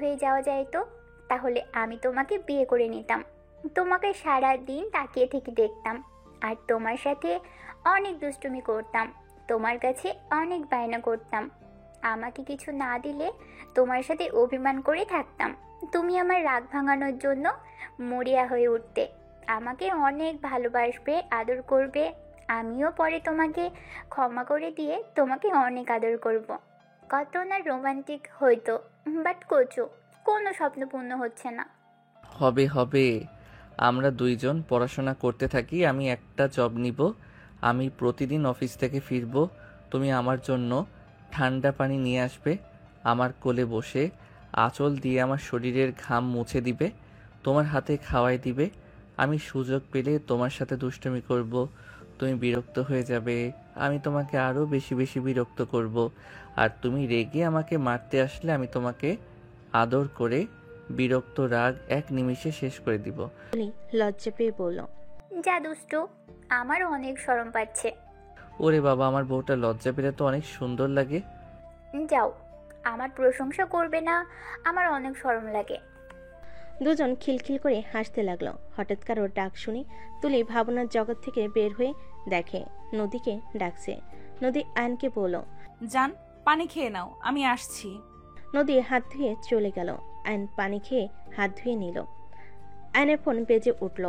হয়ে যাওয়া যায় তো তাহলে আমি তোমাকে বিয়ে করে নিতাম। তোমাকে সারা দিন তাকিয়ে থেকে দেখতাম আর তোমার সাথে অনেক দুষ্টুমি করতাম, তোমার কাছে অনেক বায়না করতাম। আমাকে কিছু না দিলে তোমার সাথে অভিমান করে থাকতাম। তুমি আমার রাগ ভাঙানোর জন্য মরিয়া হয়ে উঠতে, আমাকে অনেক ভালোবাসবে, আদর করবে। আমিও পরে তোমাকে ক্ষমা করে দিয়ে তোমাকে অনেক আদর করব। কত না রোমান্টিক হইতো, বাট কোনো স্বপ্ন পূর্ণ হচ্ছে না। হবে হবে, আমরা দুইজন পড়াশোনা করতে থাকি। আমি একটা জব নিব। আমি প্রতিদিন অফিস থেকে ফিরব। তুমি আমার জন্য ঠান্ডা পানি নিয়ে আসবে, আমার কোলে বসে আঁচল দিয়ে আমার শরীরের ঘাম মুছে দিবে, তোমার হাতে খাওয়াই দিবে। আমি সুযোগ পেলে তোমার সাথে দুষ্টুমি করব। তুমি বিরক্ত হয়ে যাবে, আমি তোমাকে আরও বেশি বেশি বিরক্ত করব। আর তুমি রেগে আমাকে মারতে আসলে আমি তোমাকে আদর করে বিরক্ত রাগ এক নিমিষে শেষ করে দিব। তুলি লজ্জা পেয়ে বলল। যা দুষ্টু, আমারও অনেক শরম পাচ্ছে। ওরে বাবা, আমার বউটা লজ্জা পেলে তো অনেক সুন্দর লাগে। যাও, আমার প্রশংসা করবে না, আমার অনেক শরম লাগে। দুজন খিলখিল করে হাসতে লাগলো। হঠাৎ কারো ডাক শুনে তুলি ভাবনার জগৎ থেকে বের হয়ে দেখে নদীকে ডাকছে। নদী আয়নকে বলল। জান, পানি খেয়ে নাও, আমি আসছি। নদী হাত ধুয়ে চলে গেল। আয়ন পানি খেয়ে হাত ধুয়ে নিল। আয়নের ফোন বেজে উঠল।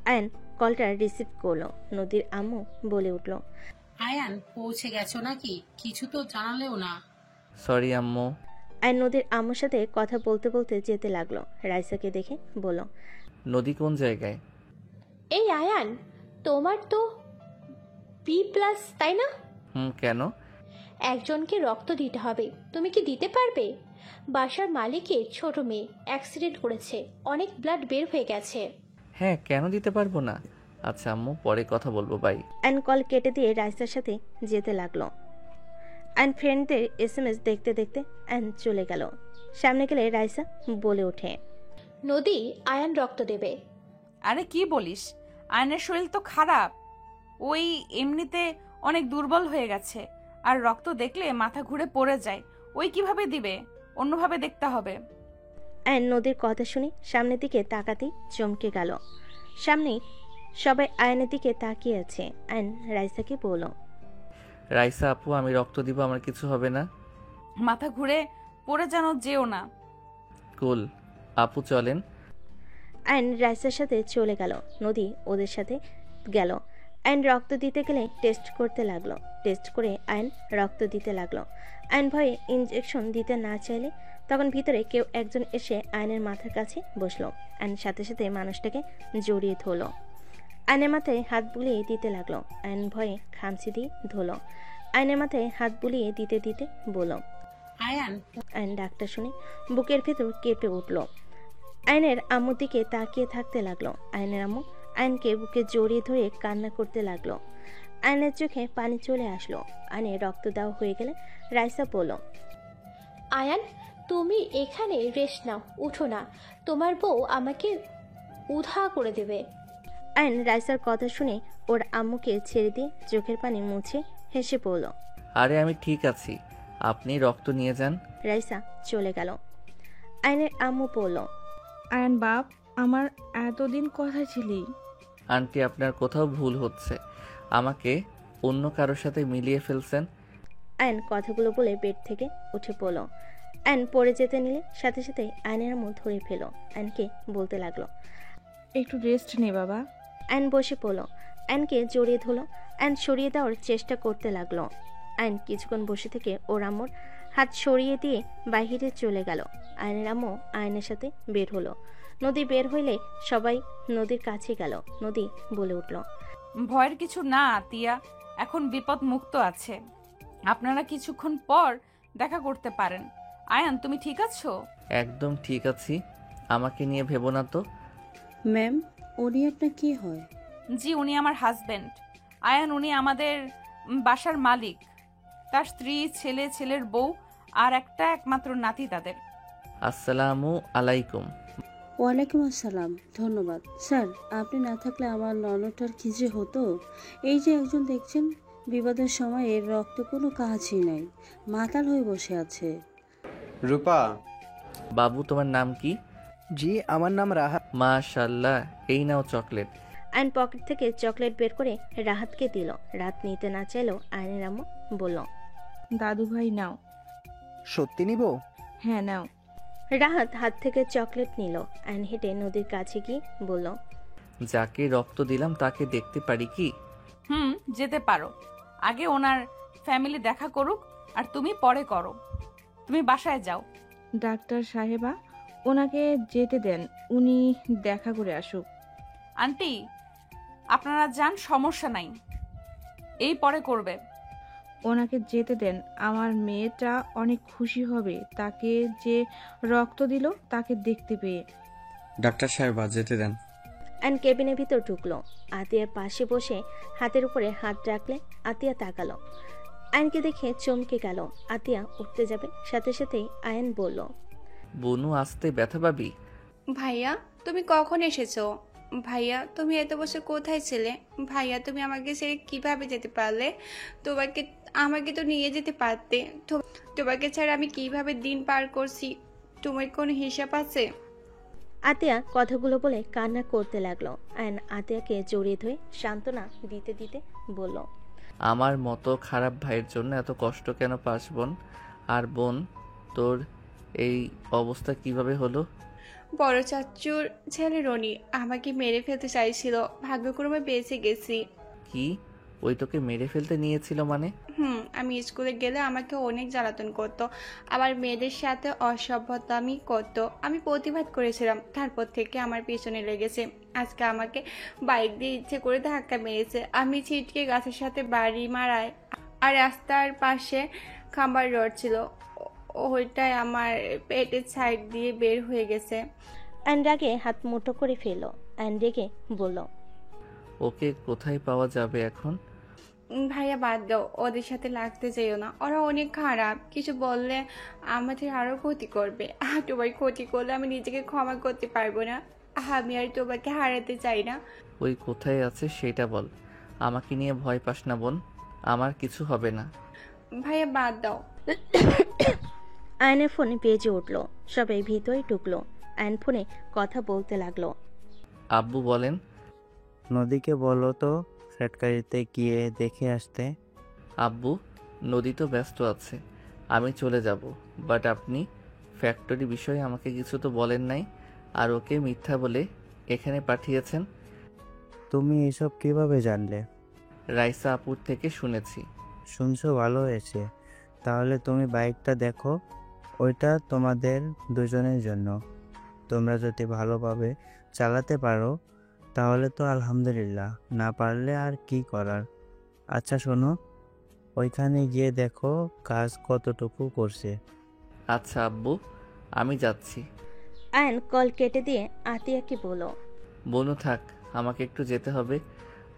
আয়ন কলটা রিসিভ করলো। নদীর আম্মু বলে উঠল। আয়ান, পৌঁছে গেছো নাকি? কিছু তো জানালেও না। সরি আম্মু। আয়ন নদীর আম্মুর সাথে কথা বলতে বলতে যেতে লাগলো। রাইসাকে দেখে বলল। নদী কোন জায়গায়? এই আয়ান, তোমার তো B+, তাই না? কেন? একজনকে রক্ত দিতে হবে, তুমি কি দিতে পারবে? বাসার মালিকের ছোট মেয়ে অ্যাক্সিডেন্ট করেছে, অনেক ব্লাড বের হয়ে গেছে। হ্যাঁ, কেন দিতে পারবো না? আচ্ছা আম্মু, পরে কথা বলবো, বাই। আয়ন কল কেটে দিয়ে রাইসার সাথে যেতে লাগলো। আয়ন ফ্রেন্ডদের SMS দেখতে দেখতে আয়ন চলে গেল। সামনে গেলে রাইসা বলে ওঠে। নদী, আয়ান রক্ত দেবে। আরে কি বলিস? আয়নের শরীর তো খারাপ, ওই এমনিতে অনেক দুর্বল হয়ে গেছে, আর রক্ত দেখলে মাথা ঘুরে পড়ে যায়। ওই কিভাবে দিবে? অন্যভাবে দেখতে হবে। আয়ন নদীর কথা শুনে সামনের দিকে তাকাতেই চমকে গেল। সামনে সবাই আয়নের দিকে তাকিয়ে আছে। আয়ন রাইসাকে বলল। রাইসা আপু, আমি রক্ত দিব, আমার কিছু হবে না। মাথা ঘুরে পড়ে যেন যেও না। কুল আপু, চলেন। আয়ন রাইসার সাথে চলে গেল। নদী ওদের সাথে গেল। আয়ন রক্ত দিতে গেলে টেস্ট করতে লাগলো। টেস্ট করে আয়ন রক্ত দিতে লাগলো। আয়ন ভয়ে ইনজেকশন দিতে না চাইলে তখন ভিতরে কেউ একজন এসে আয়নের মাথার কাছে বসলো। আয়ন সাথে সাথে মানুষটাকে জড়িয়ে ধরলো। আয়নের মাথায় হাত বুলিয়ে দিতে লাগলো। আয়ন ভয়ে খামচি দিয়ে ধরলো। আয়নের মাথায় হাত বুলিয়ে দিতে দিতে বলল। আয়ান, আয়ন ডাক্তার শুনে বুকের ভেতর কেঁপে উঠল। আয়নের আম্মুর দিকে তাকিয়ে থাকতে লাগলো। আয়নের আম্মু আয়নকে বুকে জড়িয়ে ধরে কান্না করতে লাগলো। আয়নের চোখে পানি চলে আসলো। আয়নের রক্ত দেওয়া হয়ে গেলে রাইসা বলল। আয়ান, তুমি এখানে রেস্ট নাও, উঠো না, তোমার বউ আমাকে উধা করে দেবে। আয়ন রাইসার কথা শুনে ওর আম্মুকে ছেড়ে দিয়ে চোখের পানি মুছে হেসে পড়ল। আরে আমি ঠিক আছি, আপনি রক্ত নিয়ে যান। রাইসা চলে গেল। আয়নের আম্মু বলল। আয়ন বাপ, আমার এতদিন কোথায় ছিলি? আন্টি আপনার কোথাও ভুল হচ্ছে, আমাকে অন্য কারোর সাথে মিলিয়ে ফেলছেন। আয়ন কথাগুলো বলে বেড থেকে উঠে পড়ল। আয়ন পড়ে যেতে নিলে সাথে সাথে আয়নের আম্মু ধরে ফেলো। আয়নকে বলতে লাগলো। একটু রেস্ট নে বাবা। আয়ন বসে পড়ল। আয়নকে জড়িয়ে ধরলো। আয়ন সরিয়ে দেওয়ার চেষ্টা করতে লাগলো। আয়ন কিছুক্ষণ বসে থেকে ওর আম্মুর হাত সরিয়ে দিয়ে বাইরে চলে গেল। আয়নের আম্মু আয়নের সাথে বের হলো। নদী বের হইলে সবাই নদীর কাছে গেল। নদী বলে উঠল। ভয়ের কিছু না আতিয়া, এখন বিপদ মুক্ত আছে। আপনারা কিছুক্ষণ পর দেখা করতে পারেন। আয়ান, তুমি ঠিক আছো? একদম ঠিক আছি, আমাকে নিয়ে ভেবো না তো। ম্যাম, উনি আপনার কি হয়? জি, উনি আমার হাজবেন্ড। আয়ান, উনি আমাদের বাসার মালিক। তার স্ত্রী, ছেলে, ছেলের বউ আর একটা একমাত্র নাতি তাদের। আসসালামু আলাইকুম। ওয়ালাইকুম আসসালাম। ধন্যবাদ স্যার, আপনি না থাকলে আমার ননটার কি যে হতো। এই যে একজন দেখছেন, বিপদের সময় এর রক্ত কোনো কাজই নাই, মাতাল হয়ে বসে আছে। রূপা। বাবু তোমার নাম কি? জি, আমার নাম রাহাত। মাশাআল্লাহ, এই নাও চকলেট। আয়ন পকেট থেকে চকলেট বের করে রাহাতকে দিল। রাত নিতে না চাইলেও আয়নের আম্মু বলল, দাদু ভাই নাও। সত্যি নিব? হ্যাঁ নাও। রাহাত হাত থেকে চকলেট নিল। আয়ন হেঁটে নদীর কাছে গিয়ে বলল, যাকে রক্ত দিলাম তাকে দেখতে পারি কি? যেতে পারো। আগে ওনার ফ্যামিলি দেখা করুক, আর তুমি পরে করো। তুমি বাসায় যাও। ডাক্তার সাহেবা, ওনাকে যেতে দেন, উনি দেখা করে আসুক। আন্টি, আপনারা যান, সমস্যা নাই, এই পরে করবে। ওনাকে যেতে দেন, আমার মেয়েটা অনেক খুশি হবে তাকে যে রক্ত দিল তাকে দেখতে পেয়ে। ডাক্তার সাহেবা, যেতে দেন। আয়ন কেবিনের ভিতর ঢুকলো। আতিয়ার পাশে বসে হাতের উপরে হাত রাখলে আতিয়া তাকালো। আয়নকে দেখে চমকে গেল। আতিয়া উঠতে যাবে, সাথে সাথেই আয়ন বলল, বনু, আসতে ব্যথা পাবি। ভাইয়া, তুমি কখন এসেছো? ভাইয়া, তুমি এত বছর কোথায় ছিলে? ভাইয়া, তুমি আমাকে ছেড়ে কিভাবে যেতে পারলে? আমাকে তো নিয়ে যেতে পারতে। তোমাকে ছাড়া আমি কিভাবে দিন পার করছি, তোমার কোনো হিসাব আছে? আতিয়া কথাগুলো বলে কান্না করতে লাগলো। আয়ন আতিয়াকে জড়িয়ে ধরে সান্ত্বনা দিতে দিতে বলল, আমার মতো খারাপ ভাইয়ের জন্য এত কষ্ট কেন পাস বোন? আর বোন, তোর এই অবস্থা কিভাবে হলো? বড় চাচুর ছেলে রনি আমাকে মেরে ফেলতে চাইছিল, ভাগ্যক্রমে বেঁচে গেছি। কি, ওই তোকে মেরে ফেলতে নিয়েছিল মানে? আমি স্কুলে গেলে আমাকে অনেক জ্বালাতন করতো, আবার মেয়েদের সাথে অসভ্যতামি করতো। আমি প্রতিবাদ করেছিলাম, তারপর থেকে আমার পিছনে লেগেছে। আজকে আমাকে বাইক দিয়ে ইচ্ছে করে ধাক্কা মেরেছে। আমি ছিটকে গাছের সাথে বাড়ি মারায়, আর রাস্তার পাশে খাম্বার রড ছিল, ওইটাই আমার পেটের সাইড দিয়ে বের হয়ে গেছে। আয়ন রাগে হাত মুঠো করে ফেললো। আয়ন রেগে বলল, ওকে কোথায় পাওয়া যাবে এখন? ভাইয়া, বাদ দাও, ওদের সাথে লাগতে চাইও না, ওরা অনেক খারাপ। কিছু বললে আমাদের আরো ক্ষতি করবে, আর তোমার ক্ষতি করলে আমি নিজেকে ক্ষমা করতে পারবো না। আমি আর তোমাকে হারাতে চাই না। ওই কোথায় আছে সেটা বল, আমাকে নিয়ে ভয় পাস না বোন, আমার কিছু হবে না। ভাইয়া, বাদ দাও। আয়নের ফোনে বেজে উঠলো। সবাই ভিতরে ঢুকলো। আয়ন ফোনে কথা বলতে লাগলো। আব্বু বলেন। নদীকে বলো তো ফ্যাক্টরিতে গিয়ে দেখে আসতে। আব্বু, নদী তো ব্যস্ত আছে, আমি চলে যাব, বাট আপনি ফ্যাক্টরি বিষয়ে আমাকে কিছু তো বলেন নাই, আর ওকে মিথ্যা বলে এখানে পাঠিয়েছেন। তুমি এসব কিভাবে জানলে? রাইসা আপুর থেকে শুনেছি। শুনছো, ভালো হয়েছে। তাহলে তুমি বাইকটা দেখো, ওইটা তোমাদের দুজনের জন্য। তোমরা যদি ভালোভাবে চালাতে পারো তাহলে তো আলহামদুলিল্লাহ, না পারলে আর কি করার। আচ্ছা শোনো, ওইখানে গিয়ে দেখো কাজ কতটুকু করছে। আচ্ছা আব্বু, আমি যাচ্ছি। আয়ন কল কেটে দিয়ে আতিয়াকে বলল, বনু থাক, আমাকে একটু যেতে হবে,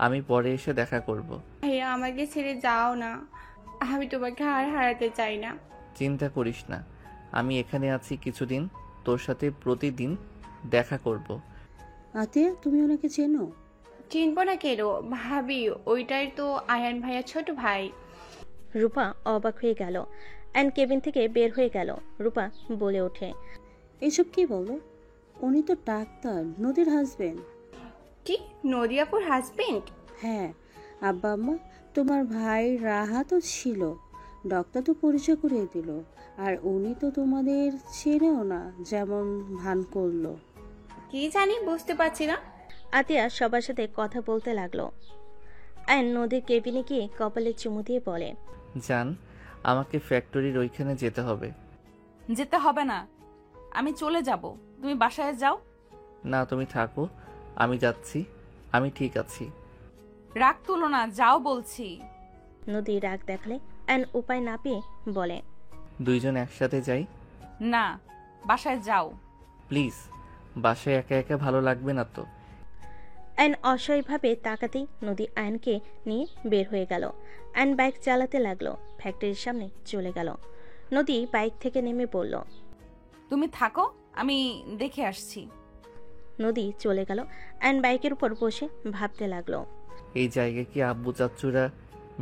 আমি পরে এসে দেখা করব। ভাইয়া, আমাকে ছেড়ে যাও না, আমি তোমাকে আর হারাতে চাই না। চিন্তা করিস না, আমি এখানে আছি কিছুদিন, তোর সাথে প্রতিদিন দেখা করব। আতিয়া, তুমি ওনাকে চেনো? চিনবো না কেন ভাবি, ওইটাই তো আয়ান ভাইয়া ছোট ভাই। রূপা অবাক হয়ে গেল। আয়ন কেবিন থেকে বের হয়ে গেল। রূপা বলে ওঠে, এসব কি বলো? উনি তো ডাক্তার, নদীর হাজবেন্ড। কি, নদী আপুর হাজবেন্ড? হ্যাঁ আব্বা আম্মা, তোমার ভাই রাহাতও ছিল, ডক্টর তো পরিচয় করিয়ে দিল। আর উনি তো তোমাদের চেনেও না, যেমন ভান করলো। কি জানি, বুঝতে পারছি না। আতিয়া সবার সাথে কথা বলতে লাগলো। আয়ন নদীর কেবিনে গিয়ে কপালে চুমু দিয়ে বলে, জান, আমাকে ফ্যাক্টরির ওইখানে যেতে হবে। যেতে হবে না, আমি চলে যাব, তুমি বাসায় যাও। না, তুমি থাকো, আমি যাচ্ছি, আমি ঠিক আছি। রাগ তুলো না, যাও বলছি। নদী রাগ দেখালে আয়ন উপায় না পেয়ে বলে, দুইজন একসাথে যাই। না, বাসায় যাও। প্লিজ, বাসায় একা একা ভালো লাগবে না তো। আয়ন অসহায়ভাবে তাকাতেই নদী আয়নকে নিয়ে বের হয়ে গেল। আয়ন বাইক চালাতে লাগলো, ফ্যাক্টরির সামনে চলে গেল। নদী বাইক থেকে নেমে পড়ল। তুমি থাকো, আমি দেখে আসছি। নদী চলে গেল। আয়ন বাইকের উপর বসে ভাবতে লাগলো। এই জায়গা কি আব্বু চাচ্চুরা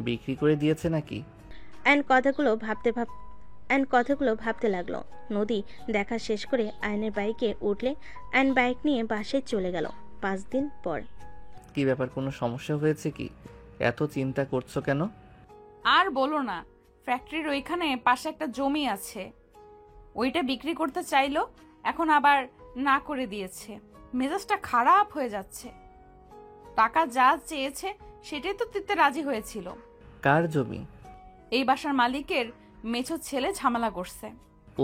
বিক্রি করে দিয়েছে নাকি? আয়ন কথাগুলো ভাবতে লাগলো। নদী দেখা শেষ করে আয়নের বাইকে উঠলে আয়ন বাইক নিয়ে বাসায় চলে গেল। 5 দিন পর। কি ব্যাপার, কোনো সমস্যা হয়েছে কি? এত চিন্তা করছো কেন? আর বলো না, ফ্যাক্টরির ওইখানে পাশে একটা জমি আছে, ওইটা বিক্রি করতে চাইলো, এখন আবার না করে দিয়েছে। মেজাজটা খারাপ হয়ে যাচ্ছে। টাকা যা চেয়েছে সেটাই তো দিতে রাজি হয়েছিল। কার জমি? এই বাসার মালিকের মেছো ছেলে ঝামেলা করছে।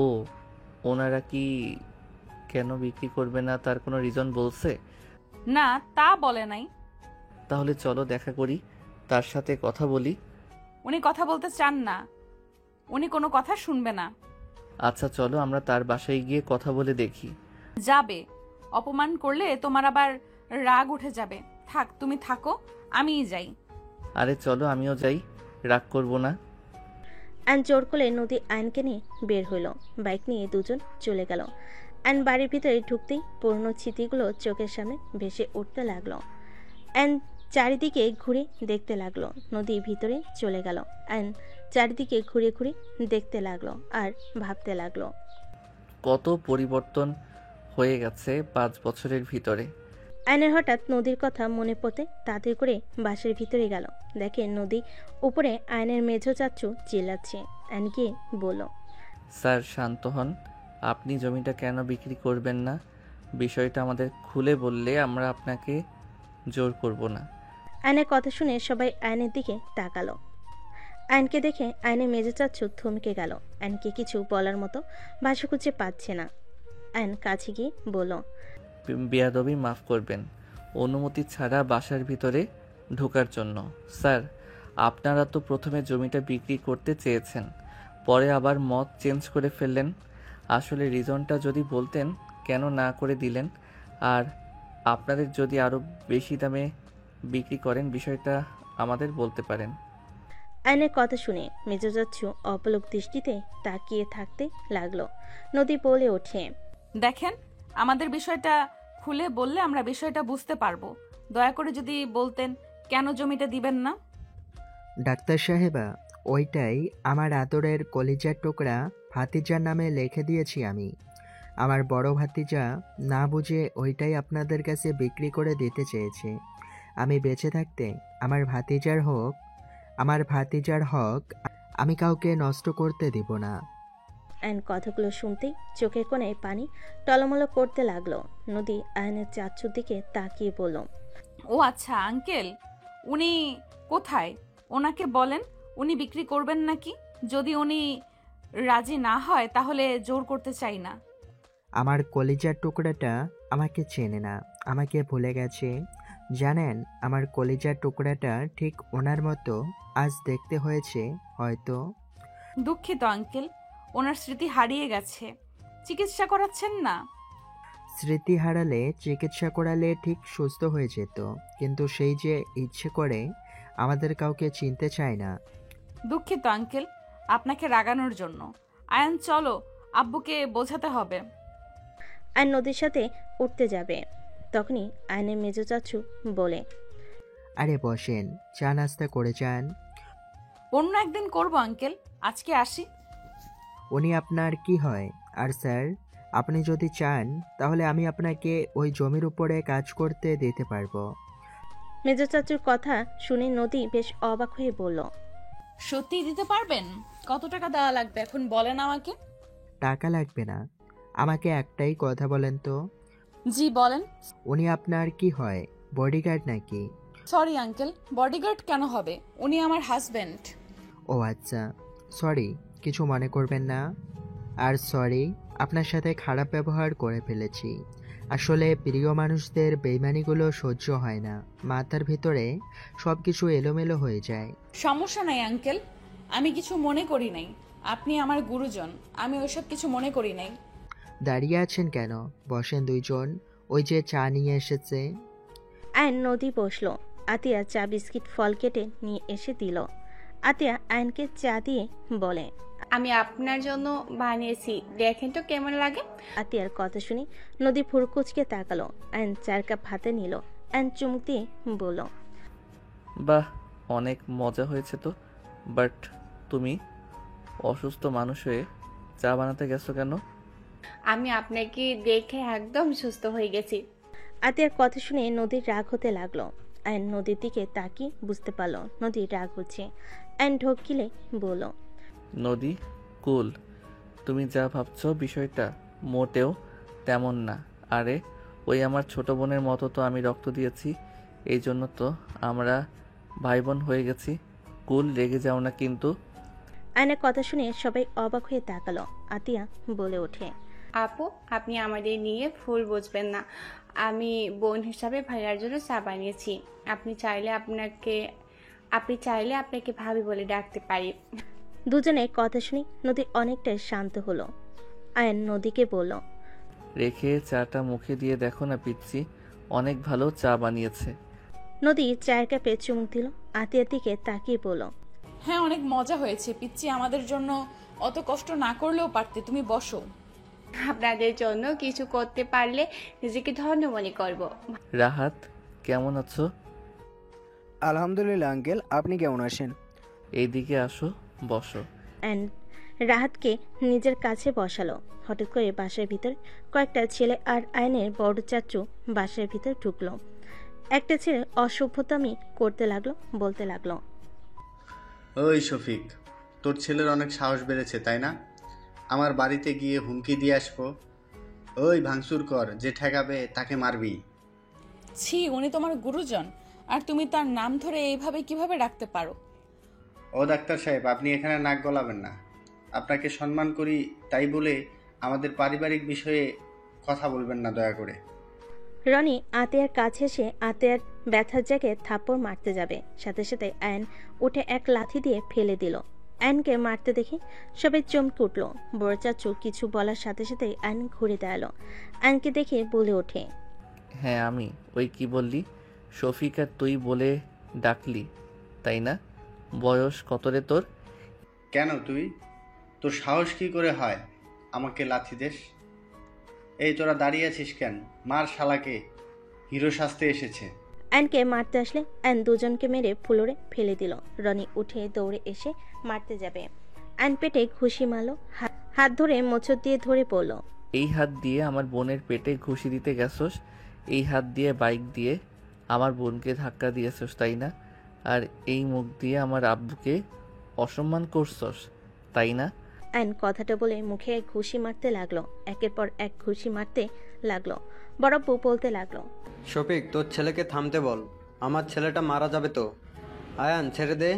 ও, ওনারা কি কেন বিক্রি করবে না তার কোনো রিজন বলছে? না, তা বলে নাই। তাহলে চলো দেখা করি, তার সাথে কথা বলি। উনি কথা বলতে চান না, উনি কোনো কথা শুনবে না। আচ্ছা চলো, আমরা তার বাসায় গিয়ে কথা বলে দেখি। যাবে? অপমান করলে তোমার আবার রাগ উঠে যাবে। থাক, তুমি থাকো, আমিই যাই। আরে চলো, আমিও যাই, রাগ করব না। আয়ন জোর করে নদী আয়নকে নিয়ে বের হইল। বাইক নিয়ে দুজন চলে গেল। আয়ন বাড়ির ভিতরে ঢুকতেই পুরনো স্মৃতিগুলো চোখের সামনে ভেসে উঠতে লাগলো। আয়ন চারিদিকে ঘুরে দেখতে লাগলো। নদী ভিতরে চলে গেল। আয়ন চারিদিকে ঘুরে ঘুরে দেখতে লাগলো আর ভাবতে লাগলো, কত পরিবর্তন হয়ে গেছে 5 বছরের ভিতরে। আয়নের হঠাৎ নদীর কথা মনে পড়তে তাড়াতাড়ি করে বাসার ভিতরে গেল। দেখে নদী উপরে আয়নের মেঝো চাচ্চু চিল্লাচ্ছে। আয়ন গিয়ে বলল, স্যার শান্ত হন, আপনি জমিটা কেন বিক্রি করবেন না? বিষয়টা আমাদের খুলে বললে আমরা আপনাকে জোর করব না। আয়নের কথা শুনে সবাই আয়নের দিকে তাকালো। আয়নকে দেখে আয়নের মেজো চাচ্চু থমকে গেল। আয়নকে কিছু বলার মতো ভাষা খুঁজে পাচ্ছে না। আয়ন কাছে গিয়ে বলল, বেয়াদবি মাফ করবেন, অনুমতি ছাড়া বাসার ভিতরে ঢোকার জন্য। স্যার, আপনারা তো প্রথমে জমিটা বিক্রি করতে চেয়েছেন, পরে আবার মত চেঞ্জ করে ফেললেন। আসলে রিজনটা যদি বলতেন কেন না করে দিলেন, আর আপনাদের যদি আরও বেশি দামে বিক্রি করেন বিষয়টা আমাদের বলতে পারেন। আয়নের কথা শুনে মেজো চাচ্চু অপলক দৃষ্টিতে তাকিয়ে থাকতে লাগলো। নদী বলে ওঠে, দেখেন, আমাদের বিষয়টা খুলে বললে আমরা বিষয়টা বুঝতে পারবো। দয়া করে যদি বলতেন কেন জমিটা দিবেন না। ডাক্তার সাহেবা, ওইটাই আমার আদরের কলিজার টুকরা ভাতিজার নামে লিখে দিয়েছি আমি। আমার বড় ভাতিজা না বুঝে ওইটাই আপনাদের কাছে বিক্রি করে দিতে চেয়েছে। আমি বেঁচে থাকতে আমার ভাতিজার হক আমি কাউকে নষ্ট করতে দিব না। আয়ন কথাগুলো শুনতেই চোখের কোণে পানি টলমল করতে লাগলো। নদী আয়নের চাচ্চুর দিকে তাকিয়ে বলল, ও আচ্ছা আঙ্কেল, উনি কোথায়? ওনাকে বলেন উনি বিক্রি করবেন নাকি। যদি উনি রাজি না হয় তাহলে জোর করতে চাই না। আমার কলিজার টুকরাটা আমাকে চেনে না, আমাকে ভুলে গেছে। জানেন, আমার কলিজার টুকরাটা ঠিক ওনার মতো আজ দেখতে হয়েছে হয়তো। দুঃখিত আঙ্কেল, ওনার স্মৃতি হারিয়ে গেছে, চিকিৎসা করাচ্ছেন না। স্মৃতি হারালে চিকিৎসা করালে ঠিক সুস্থ হয়ে যেত, কিন্তু সেই যে ইচ্ছে করে আমাদের কাউকে চিনতে চায় না। দুঃখিত আঙ্কেল, আপনাকে রাগানোর জন্য। আয়ন চলো, আব্বুকে বোঝাতে হবে। আয়ন নদীর সাথে উঠতে যাবে, তখনই আয়নের মেজো চাচ্চু বলে, আরে বসেন, চা নাস্তা করে যান। অন্য একদিন করব আঙ্কেল, আজকে আসি। উনি আপনার কি হয়? আর স্যার, আপনি যদি চান তাহলে আমি আপনাকে ওই জমির উপরে কাজ করতে দিতে পারবো। মেজো চাচুর কথা শুনে নদী বেশ অবাক হয়ে বলল, সত্যি দিতে পারবেন? কত টাকা দেওয়া লাগবে এখন বলেন আমাকে। টাকা লাগবে না, আমাকে একটাই কথা বলেন তো, জি বলেন। উনি আপনার কি হয়, বডিগার্ড নাকি? সরি আঙ্কেল, বডিগার্ড কেন হবে? উনি আমার হাজবেন্ড। ও আচ্ছা, সরি, কিছু মনে করবেন না। আর সরি আপনার সাথে খারাপ ব্যবহার করে ফেলেছি। আসলে প্রিয় মানুষদের বেইমানিগুলো সহ্য হয় না, মাথার ভিতরে সব কিছু এলোমেলো হয়ে যায়। সমস্যা নাই আঙ্কেল, আমি কিছু মনে করি নাই। আপনি আমার গুরুজন, আমি ওইসব কিছু মনে করি নাই। দাঁড়িয়ে আছেন কেন, বসেন দুইজন, ওই যে চা নিয়ে এসেছে। আয়ন নদী বসলো। আতিয়া চা বিস্কিট ফল কেটে নিয়ে এসে দিল। আতিয়া আয়নকে চা দিয়ে বলে, আমি আপনার জন্য বানিয়েছি, দেখেন তো কেমন লাগে। আতিয়ার কথা শুনে নদী ফুরকুচকে তাকালো। আয়ন 4 কাপ হাতে নিল। আয়ন চুমুক দিয়ে বলল, বাহ, অনেক মজা হয়েছে তো। বাট তুমি অসুস্থ মানুষ হয়ে চা বানাতে গেছো কেন? আমি আপনাকে দেখে একদম সুস্থ হয়ে গেছি। আতিয়ার কথা শুনে নদীর রাগ হতে লাগলো। আয়ন নদীর দিকে তাকিয়ে বুঝতে পারলো নদীর রাগ হচ্ছে। আয়ন ঢোক গিলে বলল, নদী কুল, তুমি যা ভাবছো বিষয়টা মোটেও তেমন না। আরে ওই আমার ছোট বোনের মতো তো আমি রক্ত দিয়েছি, এই জন্য তো আমরা ভাই বোন হয়ে গেছি। কুল, রেগে যাও না কিন্তু। আয়নের কথা শুনে সবাই অবাক হয়ে তাকালো। আতিয়া বলে ওঠে, আপু, আপনি আমাদের নিয়ে ভুল বুঝবেন না। আমি বোন হিসাবে ভাইয়ার জন্য চা বানিয়েছি। আপনি চাইলে আপনাকে ভাবি বলে ডাকতে পারি। দুজনের কথা শুনে নদী অনেকটাই শান্ত হলো। আয়ন নদীকে বলল, রেখে চাটা মুখে দিয়ে দেখো না পিচ্ছি, অনেক ভালো চা বানিয়েছে। নদী চায়ের কাপে চুমুক দিল। আতিয়ার দিকে তাকিয়ে বলল, হ্যাঁ অনেক মজা হয়েছে পিচ্চি, আমাদের জন্য অত কষ্ট না করলেও পারতে, তুমি বসো। আপনাদের জন্য কিছু করতে পারলে নিজেকে ধন্য মনে করব। রাহাত, কেমন আছো? আলহামদুলিল্লাহ আঙ্কেল, আপনি কেমন আছেন? এইদিকে আসো, বসো। অ্যান্ড রাহাতকে নিজের কাছে বসালো। হঠাৎ করে বাসার ভিতর কয়েকটা ছেলে আর আয়নের বড় চাচু বাসার ভিতর ঢুকলো। একটা ছেলে অসভ্যতামি করতে লাগলো, বলতে লাগলো, ওই শফিক, তোর ছেলের অনেক সাহস বেড়েছে তাই না? আমার বাড়িতে গিয়ে হুমকি দিয়ে আসবো। ওই ভাঙচুর কর, যে ঠেকাবে তাকে মারবি। ছি, উনি তোমার গুরুজন, আর তুমি তার নাম ধরে এইভাবে কিভাবে রাখতে পারো? ও ডাক্তার সাহেব, আপনি এখানে নাক গলাবেন না। আপনাকে সম্মান করি তাই বলে আমাদের পারিবারিক বিষয়ে কথা বলবেন না দয়া করে। রনি আতিয়ার কাছে এসে আতিয়ার ব্যথার জায়গায় থাপ্পড় মারতে যাবে, সাথে সাথে আয়ন উঠে এক লাথি দিয়ে ফেলে দিল। আয়নকে মারতে দেখে সবাই চমকে উঠল। বড় চাচু কিছু বলার সাথে সাথে আয়ন ঘুরে দাঁড়ালো। আয়নকে দেখে বলে ওঠে, হ্যাঁ আমি, ওই কি বললি, শফিক আর তুই বলে ডাকলি তাই না? বয়স কত রে তোর? কেন তোর সাহস কি করে হয় আমাকে লাথি দেশ? এই তোরা দাঁড়িয়ে আছিস কেন? মার শালাকে, হিরো সাজতে এসেছে। আয়নকে মারতে আসলে আয়ন দুজনকে মেরে ফ্লোরে ফেলে দিল। রনি উঠে দৌড়ে এসে মারতে যাবে। আয়ন পেটে ঘুষি মারলো, হাত ধরে মোচড় দিয়ে ধরে পড়ল। এই হাত দিয়ে আমার বোনের পেটে ঘুষি দিতে গেছস, এই হাত দিয়ে বাইক দিয়ে আমার বোনকে ধাক্কা দিয়েছস তাই না? আর এই মুখ দিয়ে আমার আব্বুকে অসম্মান করছস তাই না? আয়ন কথাটা বলে মুখে এক ঘুষি মারতে লাগলো। একের পর এক ঘুষি মারতে লাগলো। বড়ব্বু বলতে লাগলো, শফিক, তোর ছেলেকে থামতে বল, আমার ছেলেটা মারা যাবে তো। আয়ান, ছেড়ে দে।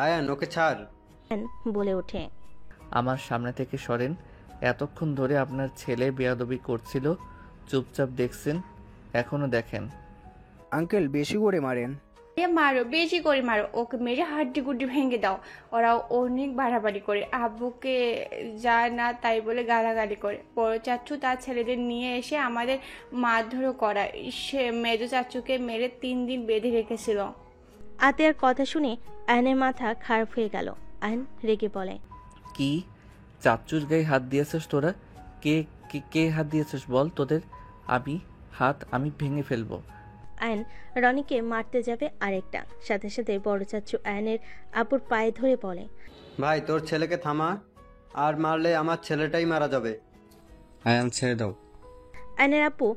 আয়ান, ওকে ছাড়। আয়ন বলে ওঠে, আমার সামনে থেকে সরেন। এতক্ষণ ধরে আপনার ছেলে বেয়াদবি করছিল, চুপচাপ দেখছেন, এখনো দেখেন। আঙ্কেল বেশি করে মারেন। মারো, বেশি করে মারো, ওকে মেরে হাড্ডি গুড্ডি ভেঙে দাও। ওরা অনেক বাড়াবাড়ি করে, আব্বুকে যা না তাই বলে গালাগালি করে। বড় চাচু তার ছেলেদের নিয়ে এসে আমাদের মারধরও করা। সে মেজো চাচুকে মেরে 3 দিন বেঁধে রেখেছিল। আতিয়ার কথা শুনে আয়নের মাথা খারাপ হয়ে গেল। আয়ন রেগে বলে, কি চাচ্চুর গায়ে হাত দিয়েছিস তোরা? কে কে কে হাত দিয়েছিস বল? তোদের আমি ভেঙে ফেলবো। আয়ন রনিকে মারতে যাবে আরেকটা, সাথে সাথে বড় চাচু আয়নের আপুর পায়ে ধরে বলে, ভাই, তোর ছেলেকে থামা, আর মারলে আমার ছেলেটাই মারা যাবে। আয়ান ছেড়ে দাও। আয়নের আপু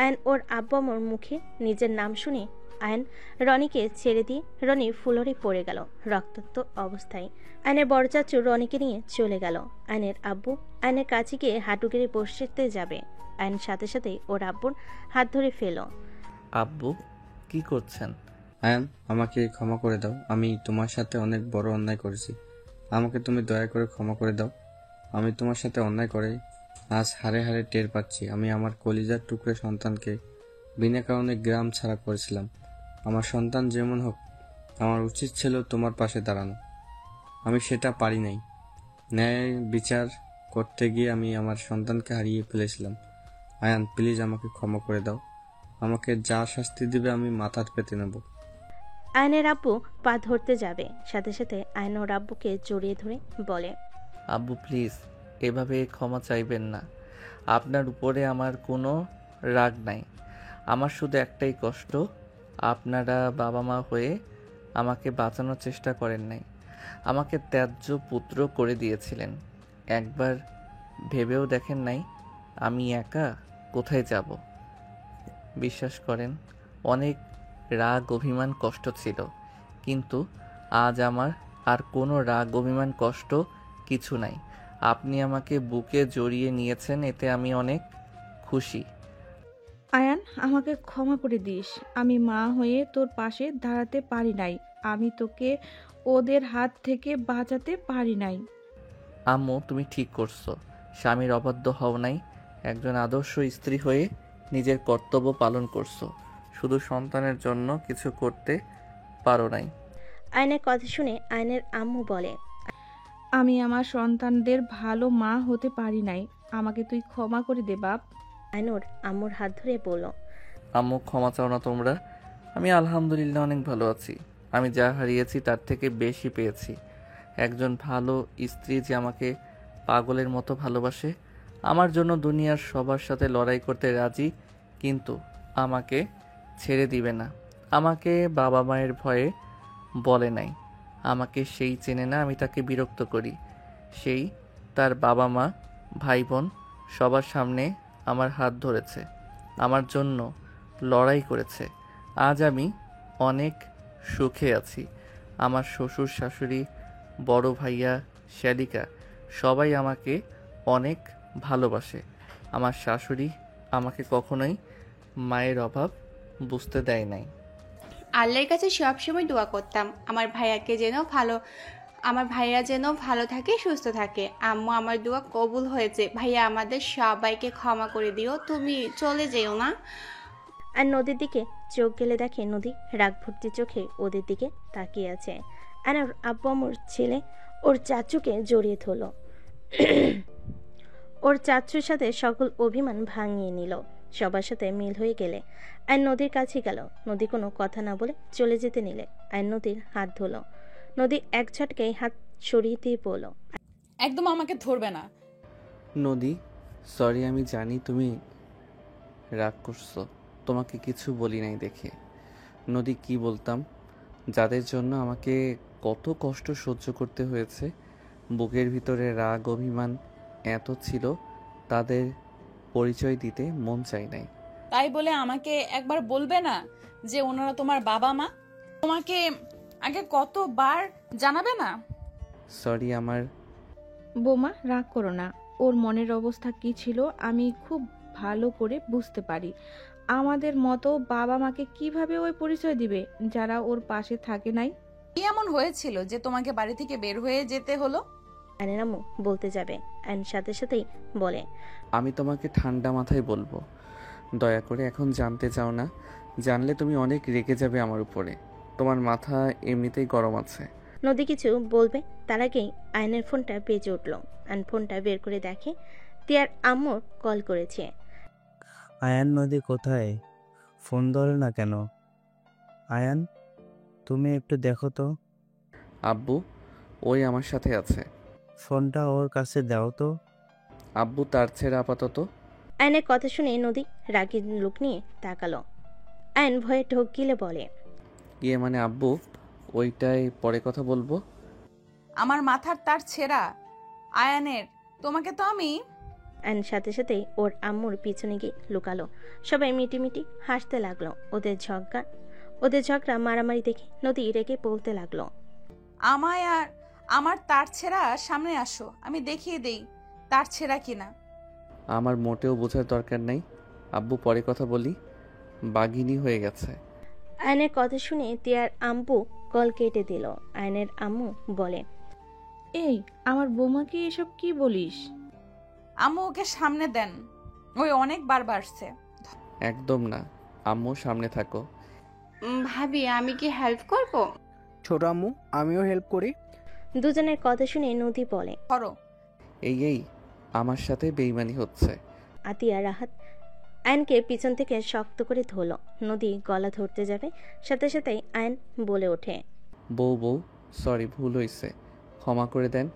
আয়ন ওর আব্বু আম্মুর মুখে নিজের নাম শুনে আয়ন রনিকে ছেড়ে দিয়ে রনি ফ্লোরে পড়ে গেল রক্তাক্ত অবস্থায়। আয়নের বড় চাচু রনিকে নিয়ে চলে গেল। আয়নের আব্বু আয়নের কাছে গিয়ে হাঁটু গেড়ে বসতে যাবে, আয়ন সাথে সাথে ওর আব্বুর হাত ধরে ফেল। আব্বু কি করছেন? আয়ান, আমাকে ক্ষমা করে দাও। আমি তোমার সাথে অনেক বড় অন্যায় করেছি। আমাকে তুমি দয়া করে ক্ষমা করে দাও। আমি তোমার সাথে অন্যায় করে আজ হাড়ে হাড়ে টের পাচ্ছি আমি আমার কলিজার টুকরে সন্তানকে বিনা কারণে গ্রাম ছাড়া করেছিলাম। আমার সন্তান যেমন হোক, আমার উচিত ছিল তোমার পাশে দাঁড়ানো। আমি সেটা পারি নাই। ন্যায় বিচার করতে গিয়ে আমি আমার সন্তানকে হারিয়ে ফেলেছিলাম। আয়ান, প্লিজ আমাকে ক্ষমা করে দাও। আমাকে যা শাস্তি দিবে আমি মাথা পেতে নেব। আয়নের আব্বু পা ধরতে যাবে, সাথে সাথে আয়ন ওর আব্বুকে জড়িয়ে ধরে বলে, আব্বু প্লিজ এভাবে ক্ষমা চাইবেন না। আপনার উপরে আমার কোনো রাগ নাই। আমার শুধু একটাই কষ্ট, আপনারা বাবা মা হয়ে আমাকে বাঁচানোর চেষ্টা করেন নাই। আমাকে ত্যায্য পুত্র করে দিয়েছিলেন। একবার ভেবেও দেখেন নাই আমি একা কোথায় যাব। বিশ্বাস করেন, অনেক রাগ অভিমান কষ্ট ছিল, কিন্তু আজ আমার আর কোনো রাগ অভিমান কষ্ট কিছু নাই। আপনি আমাকে বুকে জড়িয়ে নিয়েছেন, এতে আমি অনেক খুশি। আয়ান, আমাকে ক্ষমা করে দিস। আমি মা হয়ে তোর পাশে দাঁড়াতে পারি নাই। আমি তোকে ওদের হাত থেকে বাঁচাতে পারি নাই। আম্মু, তুমি ঠিক করছো। স্বামীর অবাধ্য হও নাই। একজন আদর্শ স্ত্রী হয়ে নিজের কর্তব্য পালন করছো। শুধু সন্তানের জন্য কিছু করতে পারো নাই। আয়নের কথা শুনে আয়নের আম্মু বলে, আমি আমার সন্তানদের ভালো মা হতে পারি নাই। আমাকে তুই ক্ষমা করে দে বাপ। আয়নুর আম্মুর হাত ধরে বলল, আম্মু, ক্ষমা চাও না তোমরা। আমি আলহামদুলিল্লাহ অনেক ভালো আছি। আমি যা হারিয়েছি তার থেকে বেশি পেয়েছি। একজন ভালো স্ত্রী যে আমাকে পাগলের মতো ভালোবাসে, আমার জন্য দুনিয়ার সবার সাথে লড়াই করতে রাজি, কিন্তু আমাকে ছেড়ে দিবে না। আমাকে বাবা মায়ের ভয়ে বলে নাই। আমাকে সেই চেনে না, আমি তাকে বিরক্ত করি। সেই তার বাবা মা ভাই বোন সবার সামনে আমার হাত ধরেছে, আমার জন্য লড়াই করেছে। আজ আমি অনেক সুখে আছি। আমার শ্বশুর শাশুড়ি, বড় ভাইয়া, শ্যালিকা সবাই আমাকে অনেক ভালোবাসে। আমার শাশুড়ি আমাকে কখনোই মায়ের অভাব বুঝতে দেয় নাই। আল্লাহর কাছে সবসময় দোয়া করতাম আমার ভাইয়া যেন ভালো থাকে, সুস্থ থাকে। আম্মু, আমার দোয়া কবুল হয়েছে। ভাইয়া, আমাদের সবাইকে ক্ষমা করে দিও। তুমি চলে যেও না। আর নদীর দিকে চোখ গেলে দেখে নদী রাগ ভর্তি চোখে ওদের দিকে তাকিয়ে আছে। আর ওর আব্বু আম্মুর ছেলে ওর চাচুকে জড়িয়ে ধরল। ওর চাচুর সাথে সকল অভিমান ভাঙিয়ে নিল। সবার সাথে মিল হয়ে গেলে আইন নদীর কাছে গেল। নদী কোনো কথা না বলে চলে যেতে নিলে আইন নদীর হাত ধরল। নদী এক ঝটকায় হাত সরিয়ে দিয়ে বলল, একদম আমাকে ধরবে না। নদী, সরি, আমি জানি তুমি রাগ করছো। তোমাকে কিছু বলি নাই দেখে। নদী, কি বলতাম? যাদের জন্য আমাকে কত কষ্ট সহ্য করতে হয়েছে, বুকের ভিতরে রাগ অভিমান এত ছিল, তাদের পরিচয় দিতে মন চাই নাই। তাই বলে আমাকে একবার বলবে না যে ওনারা তোমার বাবা মা? তোমাকে আগে কতবার জানাবে না? সরি। আমার বোমা, রাগ করো না। ওর মনের অবস্থা কি ছিল আমি খুব ভালো করে বুঝতে পারি। আমাদের মতো বাবা মাকে কিভাবে ওই পরিচয় দিবে যারা ওর পাশে থাকে নাই? কি এমন হয়েছিল যে তোমাকে বাড়ি থেকে বের হয়ে যেতে হলো? আয়নের আম্মু বলতে যাবে, আইন সাথে সাথেই বলে, আমি তোমাকে ঠান্ডা মাথায় বলবো, দয়া করে এখন জানতে চাও না। জানলে তুমি অনেক রেগে যাবে আমার উপরে। তোমার মাথা এমনিতেই গরম আছে। নদী কিছু বলবে তার আগেই আয়নের ফোনটা বেজে উঠল। আয়ন ফোনটা বের করে দেখে তিয়ার আম্মু কল করেছে। আয়ান, নদী কোথায়? ফোন ধরে না কেন? আয়ান, তুমি একটু দেখো তো। আব্বু, ওই আমার সাথে আছে। ফোনটা ওর কাছে দাও তো। আব্বু, তার ছেড়ে আপাতত। আয়নের কথা শুনে নদী রাগী লোক নিয়ে তাকালো। আয়ন ভয়ে ঢোক গিলে বলে, ইয়ে মানে আব্বু, ওইটাই পরে কথা বলবো। আমার মাথার তার ছেঁড়া। আয়ানের, তোমাকে তো আমি অ্যান্ড সাথে সাথেই ওর আম্মুর পিছনে গিয়ে লুকালো। সবাই মিটিমিটি হাসতে লাগলো। ওদের ঝগড়া মারামারি দেখে নদী রেগে বলতে লাগলো, আমায় আর আমার তার ছেঁড়া সামনে আসো, আমি দেখিয়ে দেই তার ছেঁড়া কিনা। আমার মোটেও বোঝার দরকার নেই আব্বু, পরে কথা বলি। বাঘিনী হয়ে গেছে। আয়নের কথা শুনে তিয়ার আম্মু কল কেটে দিল। আয়নের আম্মু বলে, এই আমার বৌমাকে এসব কি বলিস? আম্মু ওকে সামনে দেন, ওই অনেকবার বাড়ছে। একদম না, আম্মু সামনে থাকো। ভাবি আমি কি হেল্প করব? ছোট আম্মু, আমিও হেল্প করি। দুজনের কথা শুনে নদী বলে, করো। এই আমার সাথে বেইমানি হচ্ছে। আতিয়া রাহাত আয়নকে পিছন থেকে শক্ত করে ধরল। নদী গলা ধরতে যাবে, সাথে সাথেই আয়ন বলে ওঠে, বউ সরি, ভুল হয়েছে, ক্ষমা করে দেন,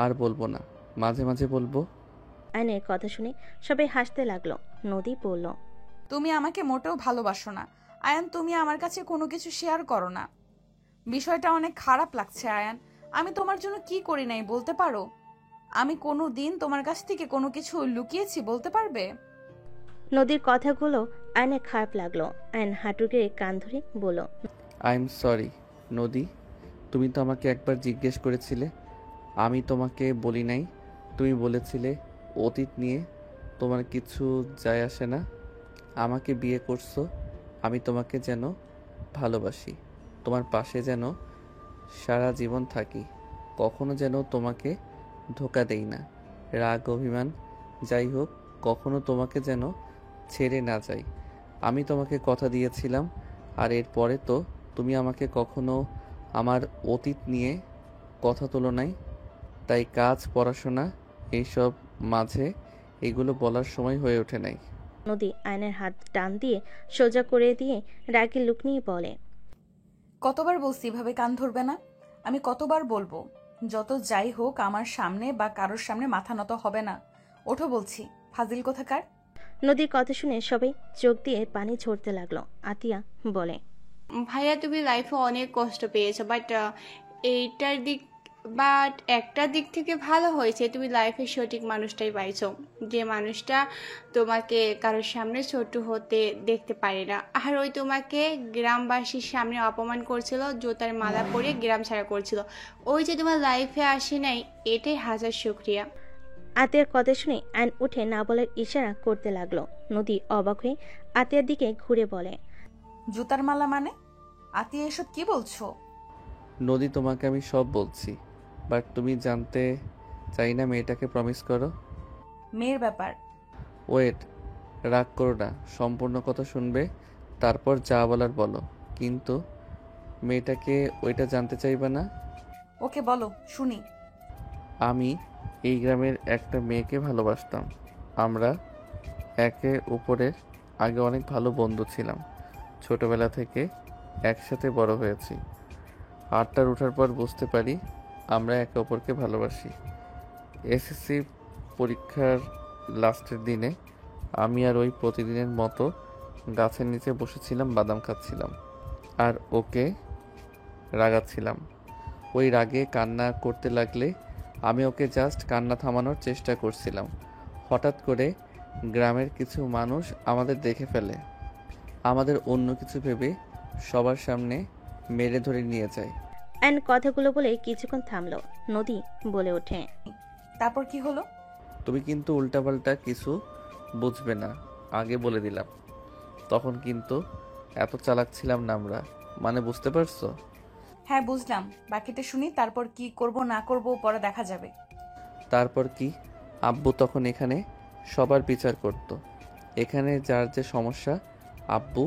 আর বলবো না, মাঝে মাঝে বলবো। আয়নের কথা শুনে সবাই হাসতে লাগলো। নদী বলল, তুমি আমাকে মোটেও ভালোবাসো না আয়ান, তুমি আমার কাছে কোনো কিছু শেয়ার করো না। বিষয়টা অনেক খারাপ লাগছে আয়ান, আমি তোমার জন্য কি করি নাই বলতে পারো? আমি কোনো দিন তোমার কাছ থেকে কোনো কিছু লুকিয়েছি বলতে পারবে? নদীর কথাগুলো আয়নের খারাপ লাগলো। আয়ন হাঁটু গেড়ে কান ধরে বলল, আই এম সরি নদী, তুমি তো আমাকে একবার জিজ্ঞেস করেছিলে, আমি তোমাকে বলি নাই। তুমি বলেছিলে অতীত নিয়ে তোমার কিছু যায় আসে না। আমাকে বিয়ে করছো, আমি তোমাকে যেন ভালোবাসি, তোমার পাশে যেন সারা জীবন থাকি, কখনো যেন তোমাকে ধোকা দেই না। রাগ অভিমান যাই হোক, কখনো তোমাকে যেন ছেড়ে না যাই। আমি তোমাকে কথা দিয়েছিলাম, আর এরপরে তো তুমি আমাকে কখনো আমার অতীত নিয়ে কথা তোলো নাই। তাই কাজ, পড়াশোনা এইসব মাঝে এগুলো বলার সময় হয়ে ওঠে নাই। নদী আয়নের হাত টান দিয়ে সোজা করে দিয়ে রাগি লুক নিয়ে বলে, কতবার বলছি এভাবে কান ধরবে না? আমি কতবার বলবো? যত যাই হোক আমার সামনে বা কারোর সামনে মাথা নত হবে না। ওঠো বলছি, ফাজিল কোথাকার। নদীর কথা শুনে সবাই চোখ দিয়ে পানি ঝরতে লাগলো। আতিয়া বলে, ভাইয়া তুমি লাইফে অনেক কষ্ট পেয়েছো, একটা দিক থেকে ভালো হয়েছে, তুমি লাইফে সঠিক মানুষটাই পাইছো, যে মানুষটা তোমাকে কারোর সামনে ছোট হতে দেখতে পারে না। আর ওই তোমাকে গ্রামবাসীর সামনে অপমান করছিল, জুতার মালা পরে গ্রাম ছাড়া করছিল, ওই যে তোমার লাইফে আসে নাই, এটাই হাজার শুকরিয়া। আতিয়ার কথা শুনে আয়ন উঠে না বলার ইশারা করতে লাগলো। নদী অবাক হয়ে আতিয়ার দিকে ঘুরে বলে, জুতার মালা মানে? আতিয়া এসব কি বলছো? নদী, তোমাকে আমি সব বলছি, বাট তুমি জানতে চাই না। মেয়েটাকে প্রমিস করো। মেয়ের ব্যাপার। ওয়েট, রাগ করো না, সম্পূর্ণ কথা শুনবে, তারপর যা বলার বলো। কিন্তু মেয়েটাকে ওইটা জানতে চাইবা না? ওকে বলো শুনি। আমি এই গ্রামের একটা মেয়েকে ভালোবাসতাম। আমরা একে অপরের আগে অনেক ভালো বন্ধু ছিলাম, ছোটবেলা থেকে একসাথে বড় হয়েছি। 8টার ওঠার পর বুঝতে পারি আমরা একে অপরকে ভালোবাসি। এসএসসি পরীক্ষার লাস্টের দিনে আমি আর ওই প্রতিদিনের মতো গাছের নিচে বসেছিলাম, বাদাম খাচ্ছিলাম আর ওকে রাগাচ্ছিলাম। ওই রাগে কান্না করতে লাগলে আমি ওকে জাস্ট কান্না থামানোর চেষ্টা করছিলাম। হঠাৎ করে গ্রামের কিছু মানুষ আমাদের দেখে ফেলে, আমাদের অন্য কিছু ভেবে সবার সামনে মেরে ধরে নিয়ে যায়। অ্যান কথাগুলো বলে কিছুক্ষণ থামলো। নদী বলে ওঠে, তারপর কি হলো? তুমি কিন্তু উল্টাপাল্টা কিছু বুঝবে না, আগে বলে দিলাম। তখন কিন্তু এত চালাক ছিলাম না আমরা, মানে বুঝতে পারছো? হ্যাঁ বুঝলাম, বাকিটা শুনি, তারপর কি করব না করব পরে দেখা যাবে। তারপর কি, আব্বু তখন এখানে সবার বিচার করত, এখানে যার যে সমস্যা আব্বু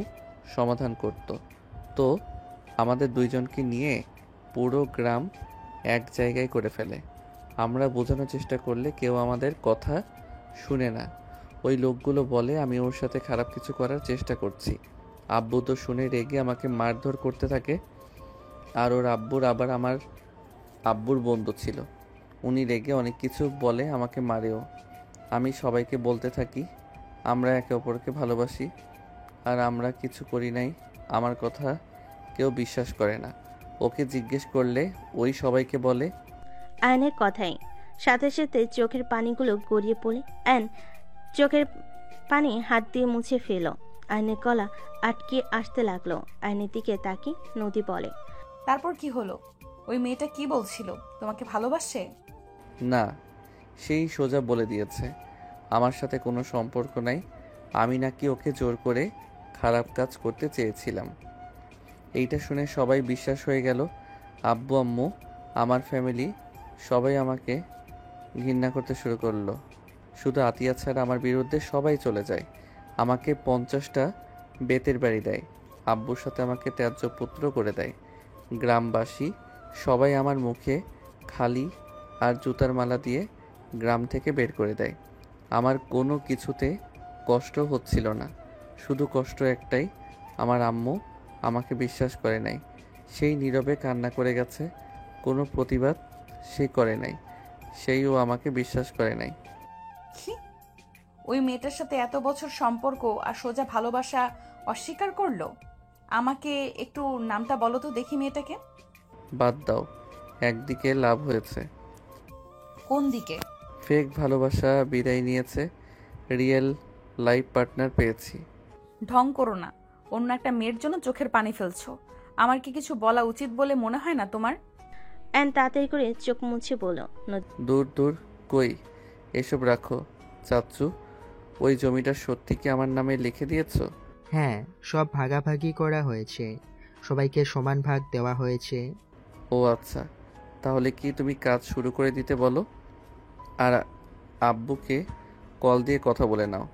সমাধান করত। তো আমাদের দুইজনকে নিয়ে পুরো গ্রাম এক জায়গায় করে ফেলে। আমরা বোঝানোর চেষ্টা করলে কেউ আমাদের কথা শুনে না। ওই লোকগুলো বলে আমি ওর সাথে খারাপ কিছু করার চেষ্টা করছি। আব্বু তো শুনে রেগে আমাকে মারধর করতে থাকে। আর ওর আবার আমার আব্বুর বন্ধু ছিল, উনি রেগে অনেক কিছু বলে, আমাকে মারেও। আমি সবাইকে বলতে থাকি আমরা একে অপরকে ভালোবাসি, আর আমরা কিছু করি নাই। আমার কথা কেউ বিশ্বাস করে না। ওকে জিজ্ঞেস করলে ওই সবাইকে বলে। আয়নের কথাই সাথে সাথে চোখের পানিগুলো গড়িয়ে পড়ে অ্যান চোখের পানি হাত দিয়ে মুছে ফেল। আয়নের গলা আটকে আসতে লাগলো। আয়নের দিকে তাকিয়ে নদী বলে, তারপর কি হলো? ওই মেয়েটা কি বলছিল? তোমাকে ভালোবাসে? না, সেই সোজা বলে দিয়েছে আমার সাথে কোনো সম্পর্ক নাই। আমি নাকি ওকে জোর করে খারাপ কাজ করতে চেয়েছিলাম। এইটা শুনে সবাই বিশ্বাস হয়ে গেল। আব্বু আম্মু, আমার ফ্যামিলি সবাই আমাকে ঘৃণা করতে শুরু করলো। শুধু আতিয়া ছাড়া আমার বিরুদ্ধে সবাই চলে যায়। আমাকে 50টা বেতের বাড়ি দেয়। আব্বুর সাথে আমাকে ত্যায্য পুত্র করে দেয়। গ্রামবাসী সবাই আমার মুখে খালি আর জুতার মালা দিয়ে গ্রাম থেকে বের করে দেয়। আমার কোনো কিছুতে কষ্ট হচ্ছিল না, শুধু কষ্ট একটাই, আমার আম্মু আমাকে বিশ্বাস করে নাই। সেই নীরবে কান্না করে গেছে, কোনো প্রতিবাদ সে করে নাই। সেইও আমাকে বিশ্বাস করে নাই। কি? ওই মেয়েটার সাথে এত বছর সম্পর্ক আর সোজা ভালোবাসা অস্বীকার করলো? আমাকে একটু নামটা বলো তো দেখি মেয়েটাকে। বাদ দাও, একদিকে লাভ হয়েছে। কোন দিকে? ফেক ভালোবাসা বিদায় নিয়েছে, রিয়েল লাইফ পার্টনার পেয়েছি। ঢং করো না, অন্য একটা মেয়ের জন্য চোখের পানি ফেলছো। আমার কি কিছু বলা উচিত বলে মনে হয় না তোমার? অ্যান তাড়াতাড়ি করে চোখ মুছে বলল, দূর দূর, কই এসব রাখো। চাচ্চু, ওই জমিটা সত্যি কি আমার নামে লিখে দিয়েছো? হ্যাঁ, সব ভাগাভাগি করা হয়েছে, সবাইকে সমান ভাগ দেওয়া হয়েছে। ও আচ্ছা, তাহলে কি তুমি কাজ শুরু করে দিতে বলো, আর আব্বুকে কল দিয়ে কথা বলে নাও।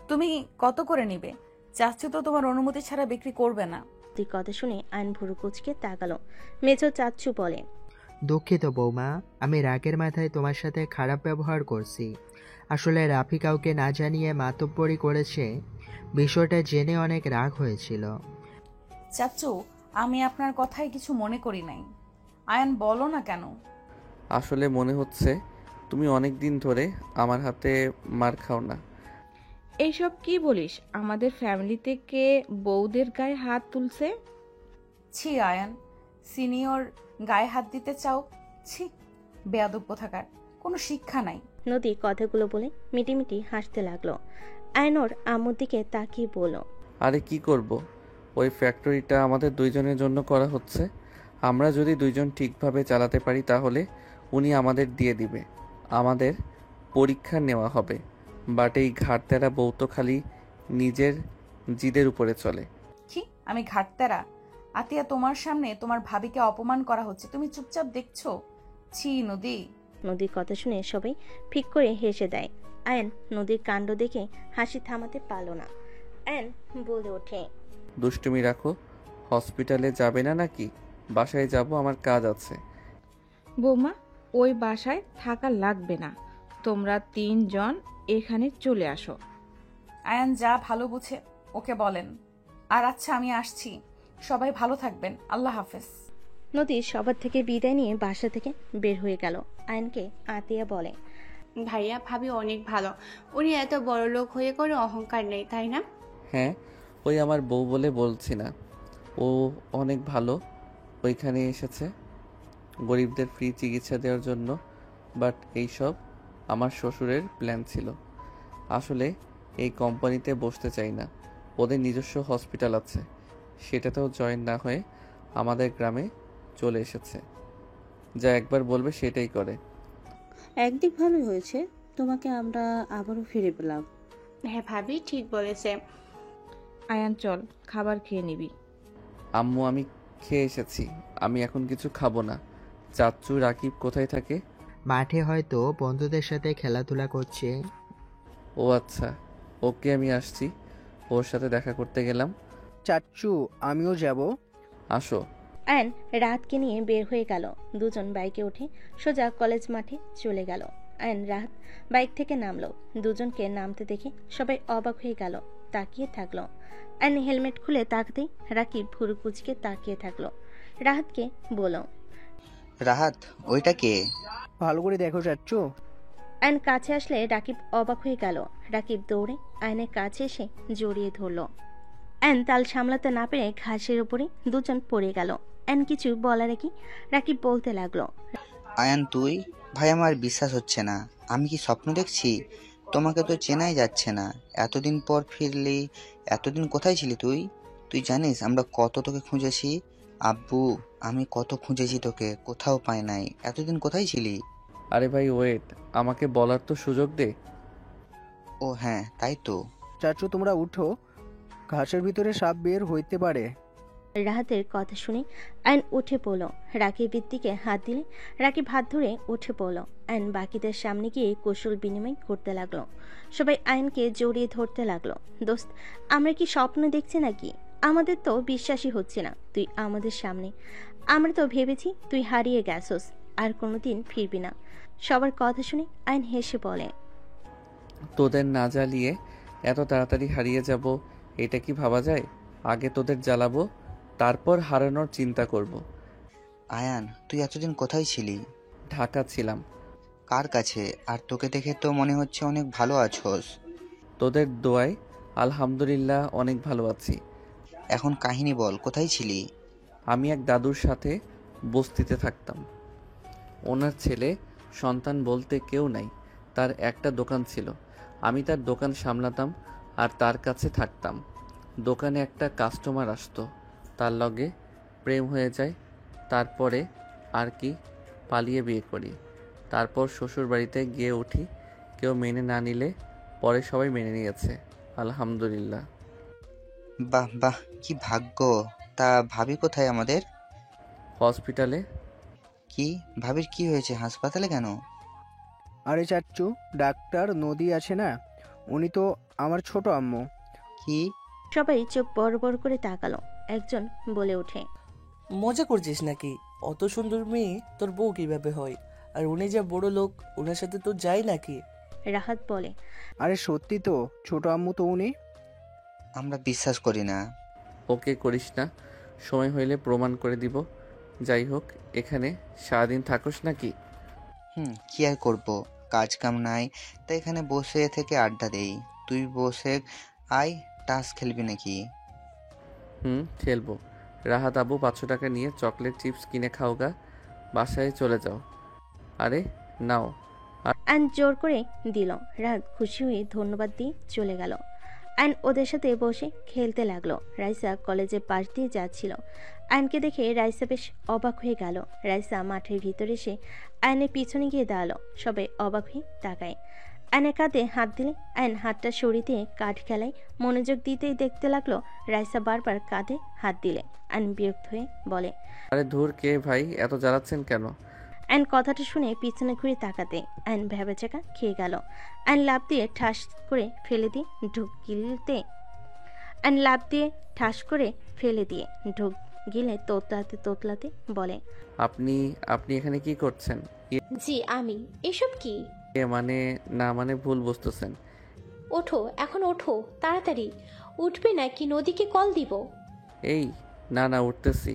তুমি কত করে নিবে? চাচ্ছ তো তোমার অনুমতি ছাড়া বিক্রি করবে না। তুই কথা শুনে আইন ভুরু কুচকে তাকালো। মেজো চাচ্ছু বলে, দুঃখিত বৌমা, আমি রাগের মাথায় তোমার সাথে খারাপ ব্যবহার করছি। আসলে রাফি কাউকে না জানিয়ে মাতব্বরি করেছে, বিষয়টা জেনে অনেক রাগ হয়েছিল। চাচ্চু, আমি আপনার কথায় কিছু মনে করি নাই। আয়ান, বলো না কেন? আসলে মনে হচ্ছে তুমি অনেক দিন ধরে আমার হাতে মার খাও না। এইসব কি বলিস? আমাদের ফ্যামিলি থেকে বউদের গায়ে হাত তুলছে? ছি আয়ান, সিনিয়র গায়ে হাত দিতে চাও? ছি, বেয়াদব কোথাকার, কোনো শিক্ষা নাই। নদী কথাগুলো বলে মিটিমিটি হাসতে লাগলো। আয়নর আম্মুর দিকে তাকিয়ে বলল, আরে কি করব, ওই ফ্যাক্টরিটা আমাদের দুইজনের জন্য করা হচ্ছে। আমরা যদি দুইজন ঠিকভাবে চালাতে পারি তাহলে উনি আমাদের দিয়ে দিবে। আমাদের পরীক্ষা নেওয়া হবে। বাট এই ঘাটতেরা বউ তো খালি নিজের জিদের উপরে চলে। কি? আমি ঘাটতেরা? আতিয়া, তোমার সামনে তোমার ভাবিকে অপমান করা হচ্ছে, তুমি চুপচাপ দেখছো? ছি নদী। নদীর কথা শুনে সবাই ফিক করে হেসে দেয়। আয়ন নদীর কাণ্ড দেখে হাসি থামাতে পারল না। আয়ন বলে ওঠে, দুষ্টুমি রাখো। হসপিটালে যাবে না নাকি? বাসায় যাব, আমার কাজ আছে। বৌমা, ওই বাসায় থাকা লাগবে না, তোমরা 3 জন এখানে চলে আসো। আয়ান যা ভালো বুঝে ওকে বলেন। আর আচ্ছা, আমি আসছি। সবাই ভালো থাকবেন, আল্লাহ হাফেজ। নদী সবার থেকে বিদায় নিয়ে বাসা থেকে বের হয়ে গেল। আয়নকে আতিয়া বলে, ভাইয়া ভাবি অনেক ভালো, উনি এত বড় লোক হয়ে কোনো অহংকার নেই, তাই না? হ্যাঁ, ওই আমার বউ বলে বলছি না, ও অনেক ভালো। ওইখানে এসেছে গরিবদের ফ্রি চিকিৎসা দেওয়ার জন্য। বাট এইসব আমার শ্বশুরের প্ল্যান ছিল। আসলে এই কোম্পানিতে বসতে চাই না, ওদের নিজস্ব হসপিটাল আছে, সেটাতেও জয়েন না হয়ে আমাদের গ্রামে চলে এসেছে। যা একবার বলবে সেটাই করে। একদিক ভালোই হয়েছে, তোমাকে আমরা আবারও ফিরে পেলাম। হ্যাঁ ভাবি ঠিক বলেছে। আয়ান চল, খাবার খেয়ে নিবি। আম্মু, আমি খেয়ে এসেছি, আমি এখন কিছু খাবো না। চাচ্চু রাকিব কোথায় থাকে? মাঠে হয়তো বন্ধুদের সাথে খেলাধুলা করছে। ও আচ্ছা, ওকে আমি আসছি, ওর সাথে দেখা করতে গেলাম। চাচ্চু, আমিও যাব। আসো। আয়ন রাতকে নিয়ে বের হয়ে গেল। দুজন বাইকে উঠে সোজা কলেজ মাঠে চলে গেল। আয়ন রাত বাইক থেকে নামলো। দুজনকে নামতে দেখে সবাই অবাক হয়ে গেল, তাকিয়ে থাকলো। আয়ন হেলমেট খুলে তাকাতেই রাকিব ভুরু কুচকে তাকিয়ে থাকলো। রাহাতকে বলো, রাহাত, ওইটা কে? ভালো করে দেখো চাচ্চু। আয়ন কাছে আসলে রাকিব অবাক হয়ে গেল। রাকিব দৌড়ে আয়নের কাছে এসে জড়িয়ে ধরলো। আয়ন তাল সামলাতে না পেরে ঘাসের উপরে দুজন পড়ে গেল। আয়ন কিছু বলার কি রাকিব বলতে লাগলো, আয়ান তুই? ভাই আমার বিশ্বাস হচ্ছে না, আমি কি স্বপ্ন দেখছি? তোমাকে তো চেনাই যাচ্ছে না। এতদিন পর ফিরলি, এতদিন কোথায় ছিলি তুই? তুই জানিস আমরা কত তোকে খুঁজেছি? আব্বু, আমি কত খুঁজেছি তোকে, কোথাও পাই নাই। এতদিন কোথায় ছিলি? আরে ভাই ওয়েট, আমাকে বলার তো সুযোগ দে। ও হ্যাঁ, তাই তো। চাচু তোমরা উঠো, ঘাসের ভিতরে সাপ বের হইতে পারে। রাহাতের কথা শুনে আইন উঠে পড়ল। রাকিবের দিকে হাত দিলে রাকিব হাত ধরে উঠে পড়ল। আইন বাকিদের সামনে গিয়ে কৌশল বিনিময় করতে লাগলো। সবাই আইনকে জড়িয়ে ধরতে লাগলো। দোস্ত, আমরা কি স্বপ্ন দেখছি নাকি? আমাদের তো বিশ্বাসই হচ্ছে না তুই আমাদের সামনে। আমরা তো ভেবেছি তুই হারিয়ে গেছস, আর কোনোদিন ফিরবি না। সবার কথা শুনে আইন হেসে বলে, তোদের না জ্বালিয়ে এত তাড়াতাড়ি হারিয়ে যাব এটা কি ভাবা যায়? আগে তোদের জ্বালাবো, তারপর হারানোর চিন্তা করব। আয়ান, তুই এতদিন কোথায় ছিলি? ঢাকা ছিলাম। কার কাছে? আর তোকে দেখে তো মনে হচ্ছে অনেক ভালো আছোস। তোদের দোয়ায় আলহামদুলিল্লাহ অনেক ভালো আছি। এখন কাহিনী বল, কোথায় ছিলি? আমি এক দাদুর সাথে বস্তিতে থাকতাম। ওনার ছেলে সন্তান বলতে কেউ নাই। তার একটা দোকান ছিল, আমি তার দোকান সামলাতাম আর তার কাছে থাকতাম। দোকানে একটা কাস্টমার আসতো, তার লগে প্রেম হয়ে যায়। তারপরে আর কি, পালিয়ে বিয়ে করি। তারপর শ্বশুর বাড়িতে গিয়ে উঠি। কেউ মেনে না নিলে পরে সবাই মেনে নিয়েছে, আলহামদুলিল্লাহ। বাহ বাহ, কি ভাগ্য। তা ভাবি কোথায় আমাদের? হসপিটালে। কি? ভাবির কি হয়েছে? হাসপাতালে কেন? আরে চাচু, ডাক্তার নদী আছে না, উনি তো আমার ছোট আম্মু। কি? সবাই চোখ বড় বড় করে তাকালো। একজন বলে ওঠে, মজা করছিস নাকি? অত সুন্দর মেয়ে তোর বউ কিভাবে হয়? আর উনি যা বড় লোক, ওনার সাথে তো যাই নাকি? রাহাত বলে, আরে সত্যি তো, ছোট আম্মু তো উনি। আমরা বিশ্বাস করি না। ওকে করিস না, সময় হইলে প্রমাণ করে দিব। যাই হোক, এখানে সারাদিন থাকোস নাকি? কি আর করবো, কাজ কাম নাই, তাই এখানে বসে থেকে আড্ডা দেই। তুই বসে আয়, টাস খেলবি নাকি? খেলবো। রাহাত আবু 500 টাকা নিয়ে চকলেট চিপস কিনে খাওগা, বাসায় চলে যাও। আরে নাও। আইন জোর করে দিল। রাত খুশি হয়ে ধন্যবাদ দিয়ে চলে গেল। আইন ওদের সাথে বসে খেলতে লাগলো। রাইসা কলেজের পাশ দিয়ে যাচ্ছিল। আইনকে দেখে রাইসা বেশ অবাক হয়ে গেল। রাইসা মাঠের ভিতরে এসে আইনের পিছনে গিয়ে দাঁড়ালো। সবাই অবাক হয়ে তাকায়। আইনের কাঁধে হাত দিলে আইন হাতটা সরিয়ে দিয়ে কাঠ খেলায় মনোযোগ দিতেই দেখতে লাগলো রাইসা বারবার কাঁধে হাত দিলে। আইন বিরক্ত হয়ে বলে, আরে ধুর, কে ভাই এত জ্বালাচ্ছেন কেন? আইন কথাটা শুনে পিছনে ঘুরে তাকাতে আইন ভেবেচাকা খেয়ে গেল। আইন লাফ দিয়ে ঠাস করে ফেলে দিয়ে ঢুক গিলতে ঢুক গিলে তোতলাতে তোতলাতে বলে, আপনি এখানে কি করছেন? জি আমি। এসব কি? মানে ভুল বুঝতেছেন। ওঠো, এখন ওঠো তাড়াতাড়ি। উঠবে নাকি নদীকে কল দিব? এই না উঠতেছি।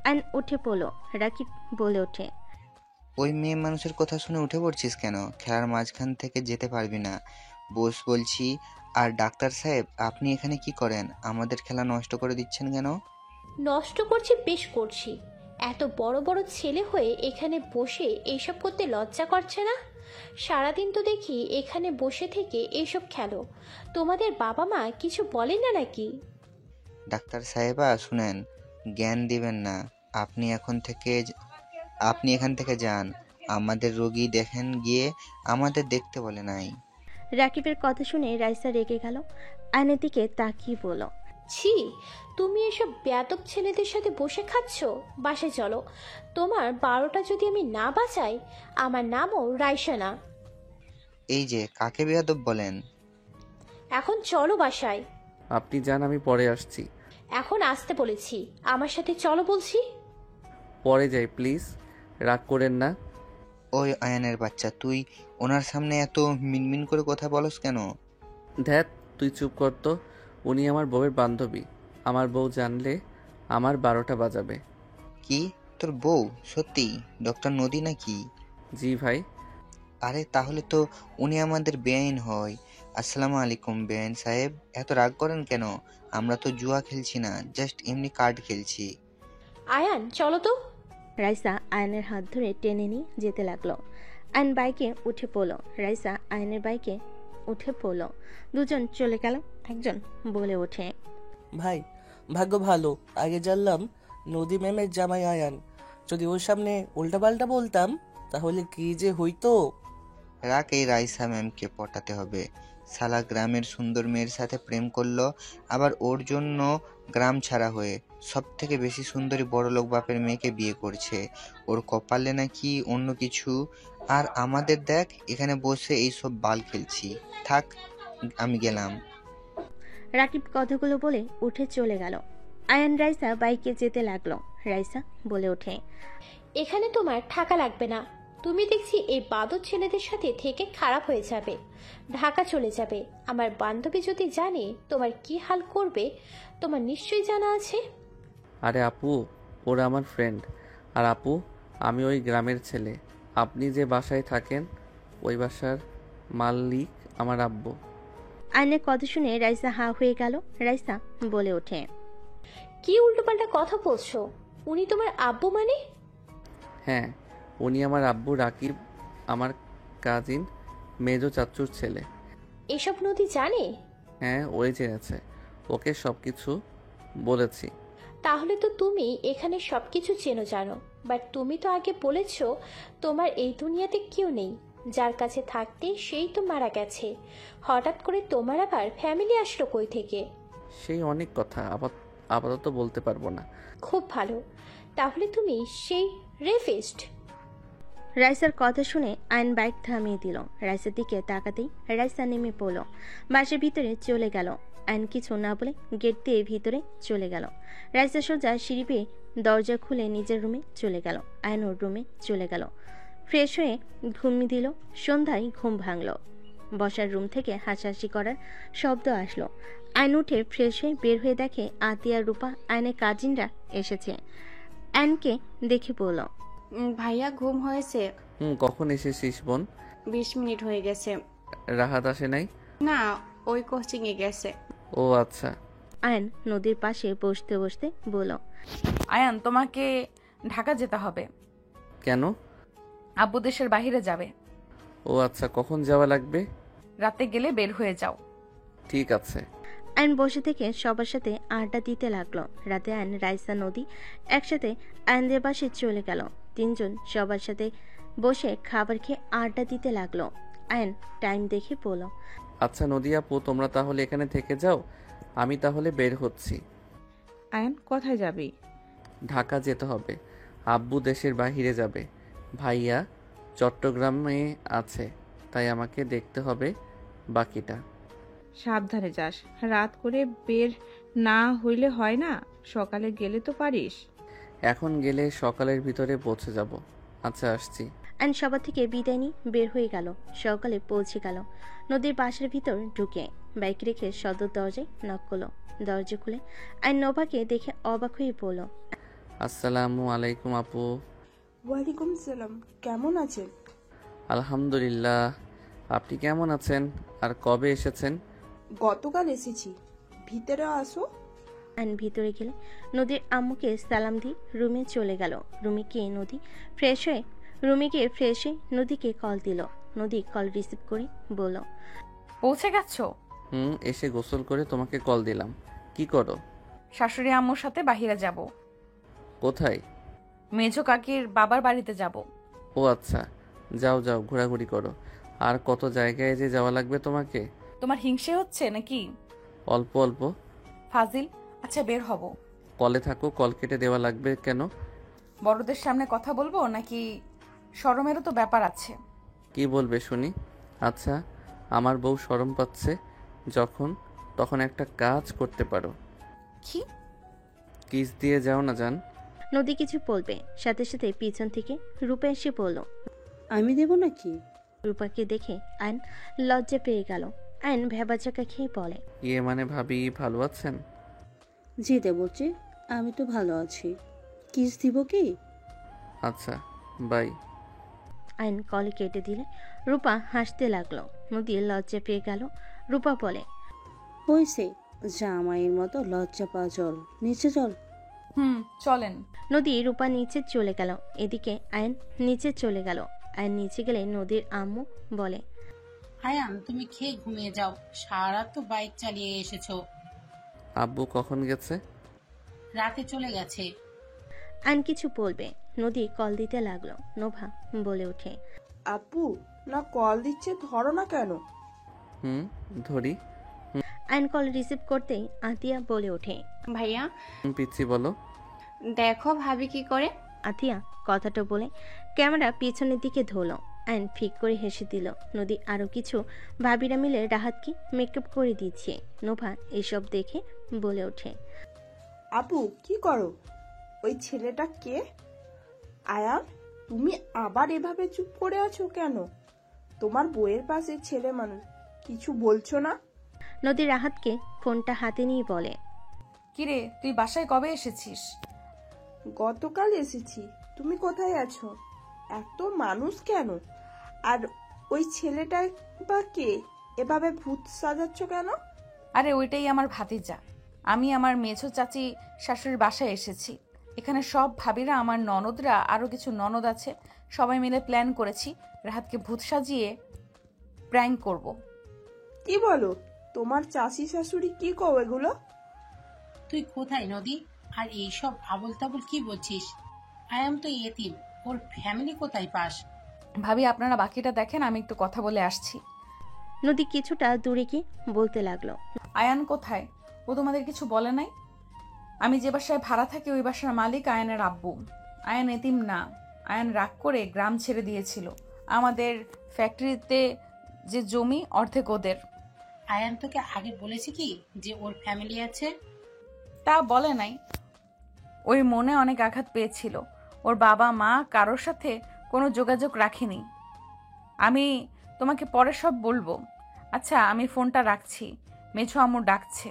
আইন উঠে পড়লো। রাকিব বলে ওঠে, ওই মেয়ে মানুষের কথা শুনে উঠে পড়ছিস কেন? খেলার মাঝখান থেকে যেতে পারবি না, বস বলছি। আর ডাক্তার সাহেব, আপনি এখানে কি করেন? আমাদের খেলা নষ্ট করে দিচ্ছেন কেন? নষ্ট করছি বেশ করছি। এত বড় বড় ছেলে হয়ে এখানে বসে এইসব করতে লজ্জা করছে না? সারাদিন তো দেখি এখানে বসে থেকে এইসব খেলো। তোমাদের বাবা মা কিছু বলে না নাকি? ডাক্তার সাহেবা শুনেন, জ্ঞান দিবেন না। আপনি এখান থেকে যান। আমাদের রোগী দেখেন গিয়ে, আমাদের দেখতে বলে নাই। রাকিবের কথা শুনে রাইসা রেগে গেল। আইনের দিকে তাকিয়ে বলল, ছি, তুমি এসব বেয়াদব ছেলেদের সাথে বসে খাচ্ছ? বাসায় চলো। তোমার 12টা যদি আমি না বাঁচাই, আমার নামও রাইসা না। এই যে কাকে বেয়াদব বলেন? এখন চলো বাসায়। আপনি যান, আমি পরে আসছি। এখন আসতে বলেছি, আমার সাথে চলো বলছি। পরে যাই প্লিজ, রাগ করেন না। ওই আয়ানের বাচ্চা, তুই ওনার সামনে এত মিনমিন করে কথা বলস কেন? ধ্যাত, তুই চুপ কর তো। উনি আমার বউয়ের বান্ধবী। আমার বউ জানলে আমার 12টা বাজাবে। কি? তোর বউ? সত্যি ডক্টর নদী নাকি? জি ভাই। আরে তাহলে তো উনি আমাদের বেআইন হয়। আসসালামু আলাইকুম বেআইন সাহেব। এত রাগ করেন কেন? আমরা তো জুয়া খেলছি না, জাস্ট এমনি কার্ড খেলছি। আয়ান চলো তো। রাইসা আয়নের হাত ধরে টেনে নিয়ে যেতে লাগলো। আয়ন বাইকে উঠে পড়ল, রাইসা আয়নের বাইকে উঠে পড়ল। দুজন চলে গেল। একজন বলে ওঠে, ভাই ভাগ্য ভালো, আগে জানলাম নদী ম্যামের জামাই আয়ান। যদি ওর সামনে উল্টাপাল্টা বলতাম তাহলে কি যে হইতো। রাখ, এই রাইসা ম্যামকে পটাতে হবে। শালা গ্রামের সুন্দর মেয়ের সাথে প্রেম করলো, আবার ওর জন্য গ্রাম ছাড়া হয়ে সব থেকে বেশি সুন্দরী বড়লোক বাপের মেয়েকে বিয়ে করছে। ওর কপালে নাকি অন্য কিছু। আর আমাদের দেখ, এখানে বসে এইসব বাল খেলছি। থাক, আমি গেলাম। রাকিব কথাগুলো বলে উঠে চলে গেল। আয়ান রাইসা বাইকে যেতে লাগলো। রাইসা বলে ওঠে, এখানে তোমার থাকা লাগবে না। তুমি দেখছি এই বাদর ছেলেদের সাথে থেকে খারাপ হয়ে যাবে, ঢাকা চলে যাবে। আমার বান্ধবী যদি জানে তোমার কি হাল করবে, তোমার নিশ্চয়ই জানা আছে। আরে আপু, ওরা আমার ফ্রেন্ড। আর আপু, আমি ওই গ্রামের ছেলে। আপনি যে বাসায় থাকেন ওই বাসার মালিক আমার আব্বু। আয়নের কথা শুনে রাইসা হা হয়ে গেল। রাইসা বলে ওঠে, কি উল্টোপাল্টা কথা বলছো? উনি তোমার আব্বু মানে? হ্যাঁ, উনি আমার আব্বু। রাকিব আমার কাজিন মেজো চাচ্চুর ছেলে। এসব নদী জানে? হ্যাঁ, ওই জেনেছে। ওকে সব কিছু বলেছি। তাহলে তো তুমি এখানে সবকিছু চেনো জানো। বাট তুমি তো আগে বলেছো তোমার এই দুনিয়াতে কেউ নেই, যার কাছে থাকতে সেই তো মারা গেছে। হঠাৎ করে তোমার আবার ফ্যামিলি আসলো কই থেকে? সেই অনেক কথা আপাতত বলতে পারবো না। খুব ভালো, তাহলে তুমি সেই রেফিস্ট। রাইসার কথা শুনে আয়ন বাইক থামিয়ে দিল। রাইসার দিকে তাকাতেই রাইসা নেমে পড়ল, বাসের ভিতরে চলে গেল। আয়ন কিছু না বলে গেট দিয়ে ভিতরে চলে গেল। রাইসা সোজা সিঁড়ি পেয়ে দরজা খুলে নিজের রুমে চলে গেল। আয়ন ওর রুমে চলে গেল, ফ্রেশ হয়ে ঘুমিয়ে দিল। সন্ধ্যায় ঘুম ভাঙল। বসার রুম থেকে হাসাহাসি করার শব্দ আসলো। আয়ন উঠে ফ্রেশ হয়ে বের হয়ে দেখে আতিয়া, রূপা, আয়নের কাজিনরা এসেছে। আয়নকে দেখে বলল, ভাইয়া ঘুম হয়েছে? কখন এসেছিস বোন? 20 মিনিট হয়ে গেছে। রাহাত আসে নাই? না, ওই কোচিংয়ে গেছে। ও আচ্ছা। আয়ন নদীর পাশে বসতে বসতে বলল, আয়ান, তোমাকে ঢাকা যেতে হবে। কেন? আব্বু দেশের বাইরে যাবে। ও আচ্ছা, কখন যাওয়া লাগবে? রাতে গেলে বের হয়ে যাও। ঠিক আছে। আয়ন বসে থেকে সবার সাথে আড্ডা দিতে লাগলো। রাতে আয়ন, রাইসা, নদী একসাথে আয়নদের বাসে চলে গেল। তিনজন সবার সাথে বসে খাবার খেয়ে আড্ডা দিতে লাগলো। আয়ন টাইম দেখে বলল, আচ্ছা নদী আপু, তোমরা তাহলে এখানে থেকে যাও, আমি তাহলে বের হচ্ছি। আয়ান কোথায় যাবি? ঢাকা যেতে হবে। আব্বু দেশের বাইরে যাবে। ভাইয়া চট্টগ্রামে আছে, তাই আমাকে দেখতে হবে বাকিটা। সাবধানে যাস, রাত করে বের না হইলে হয় না। সকালে গেলে তো পারিস। এখন গেলে সকালের ভিতরে পৌঁছে যাব। আচ্ছা, আসছি। আয়ন সবার থেকে বিদায় নিয়ে বের হয়ে গেল। সকালে পৌঁছে গেল। নদীর বাসের ভিতর ঢুকে বাইক রেখে সদর দরজায় নক করলো। দরজা খুলে আয়ন নোভাকে দেখে অবাক হয়ে বলল, আসসালামু আলাইকুম আপু। ওয়ালাইকুম সালাম, কেমন আছেন? আলহামদুলিল্লাহ, আপনি কেমন আছেন? আর কবে এসেছেন? গতকাল এসেছি, ভিতরে আসো। আয়ন ভিতরে গেলে নদীর আম্মুকে সালাম দিয়ে রুমে চলে গেল। রুমে গিয়ে নদী ফ্রেশ হয়ে নদীকে কল দিল। নদী কল রিসিভ করে বলল, পৌঁছে গেছো? এসে গোসল করে তোমাকে কল দিলাম। কি করো? শাশুড়ি আম্মুর সাথে বাইরে যাব। কোথায়? মেজো কাকির বাবার বাড়িতে যাব। ও আচ্ছা, যাও যাও, ঘোরাঘুরি করো। আর কত জায়গায় যে যাওয়া লাগবে তোমাকে। তোমার হিংসে হচ্ছে নাকি? অল্প অল্প। ফাজিল। আচ্ছা, বের হব। কলে থাকো, কল কেটে দেওয়া লাগবে কেন? বড়দের সামনে কথা বলবো নাকি? শরমেরও তো ব্যাপার আছে। কি বলবে শুনি? আচ্ছা, আমার বউ শরম পাচ্ছে যখন, তখন একটা কাজ করতে পারো। কি? কিস দিয়ে যাও না জান। নদী কিছু বলবে, সাথে সাথে পিছন থেকে রূপা এসে বলল, আমি দেব নাকি? রূপাকে দেখে আয়ন লজ্জা পেয়ে গেল। আয়ন ভেবাচাকা খেয়ে বলে, মানে ভাবি ভালো আছেন? জি দেবরজি, আমি তো ভালো আছি। কিস দিব কি? আচ্ছা, বাই। আয়ন কল কেটে দিলে রূপা হাসতে লাগলো। নদী লজ্জা পেয়ে গেল। রূপা বলে, হয়েছে, জামাইয়ের মতো লজ্জা পা, চল নিচে চল। চলেন। নদী রূপা নিচে চলে গেল। এদিকে আয়ন নিচে চলে গেল। আয়ান নিচে গেলে নদীর আম্মু বলে, আয়ান তুমি খেয়ে ঘুমিয়ে যাও, সারা তো বাইক চালিয়ে এসেছো। আব্বু কখন গেছে? রাতে চলে গেছে। আয়ান কিছু বলবে, নদী কল দিতে লাগলো। নোভা বলে ওঠে, আপু না কল দিচ্ছে, ধরো না কেন? ধরি। আয়ান কল রিসিভ করতেই আতিয়া বলে ওঠে, ভাইয়া পিচ্ছি বলো। দেখো ভাবি কি করে। আতিয়া কথাটা বলে ক্যামেরা পিছনের দিকে ধরলো। আয়ন ফিক করে হেসে দিল। নদী আরো কিছু ভাবিরা মিলে রাহাতকে মেকআপ করে দিচ্ছে। নোভা এসব দেখে বলে ওঠে, আপু কি করো? ওই ছেলেটা কে? আয়ান, তুমি আবার এভাবে চুপ করে আছো কেন? তোমার বইয়ের পাশে ছেলে মানুষ, কিছু বলছো না? নদী রাহাতকে ফোনটা হাতে নিয়ে বলে, কিরে তুই বাসায় কবে এসেছিস? গতকাল এসেছি। তুমি কোথায় আছো? এত মানুষ কেন? আর ওই ছেলেটা বা কে? এভাবে ভূত সাজাচ্ছ কেন? আরে ওইটাই আমার ভাতিজা। আমি আমার মেছো চাচি শাশুড়ির বাসায় এসেছি। এখানে সব ভাবিরা, আমার ননদরা, আরও কিছু ননদ আছে, সবাই মিলে প্ল্যান করেছি রাহাতকে ভূত সাজিয়ে প্র্যাঙ্ক করব। কি বলো? তোমার চাচি শাশুড়ি কি কও এগুলো? তুই কোথায় নদী? আর এইসব আবল তাবল কি বলছিস? আয়াম তো এতিম, ওর ফ্যামিলি কোথায় পাস? ভাবি আপনারা বাকিটা দেখেন, আমি একটু কথা বলে আসছি। নদী কিছুটা দূরে গিয়ে বলতে লাগলো, আয়ান কোথায়? ও তোমাদের কিছু বলে নাই? আমি যে বাসায় ভাড়া থাকি ওই বাসার মালিক আয়ানের আব্বু। আয়ান এতিম না। আয়ান রাগ করে গ্রাম ছেড়ে দিয়েছিল। আমাদের ফ্যাক্টরিতে যে জমি অর্ধেক ওদের। আয়ান তোকে আগে বলেছে কি যে ওর ফ্যামিলি আছে? তা বলে নাই। ওই মনে অনেক আঘাত পেয়েছিল। ওর বাবা মা কারোর সাথে কোনো যোগাযোগ রাখেনি। আমি তোমাকে পরে সব বলবো। আচ্ছা আমি ফোনটা রাখছি, মেছো আম্মু ডাকছে।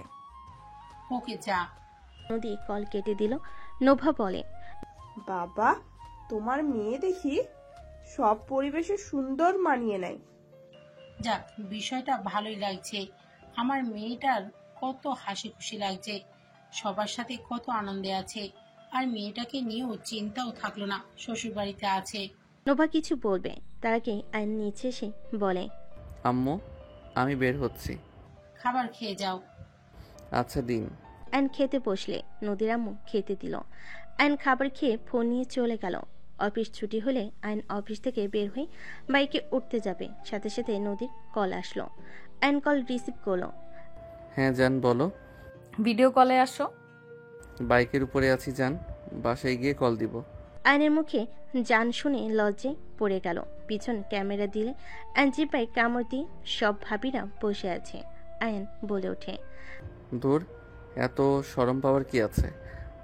ওকে যা। নদী কল কেটে দিল। নোভা বলে, বাবা, তোমার মেয়ে দেখি সব পরিবেশে সুন্দর মানিয়ে নেয়। যাক, বিষয়টা ভালোই লাগছে। আমার মেয়েটার কত হাসি খুশি লাগছে, সবার সাথে কত আনন্দে আছে। আর মেয়েটাকে নিয়েও চিন্তাও থাকলো না, শ্বশুর বাড়িতে আছে। নোভা কিছু বলবে তার আগে আয়ন নিচে এসে বলে, আম্মু আমি বের হচ্ছি। খাবার খেয়ে যাও। আচ্ছা দিন। আয়ন খেতে বসলে নদীর আম্মু খেতে দিল। আয়ন খাবার খেয়ে ফোন নিয়ে চলে গেল। অফিস ছুটি হলে আয়ন অফিস থেকে বের হয়ে বাইকে উঠতে যাবে, সাথে সাথে নদীর কল আসলো। আয়ন কল রিসিভ করলো। হ্যাঁ জান বলো। ভিডিও কলে আসো। বাইকের উপরে আছি জান, বাসায় গিয়ে কল দিব। আয়নের মুখে জান শুনে লজ্জায় পড়ে গেল। পিছন ক্যামেরা দিলে আয়ন জিপায় কামড় দিয়ে সব ভাবিরা বসে আছে। আয়ন বলে ওঠে, দূর, এত শরম পাওয়ার কি আছে?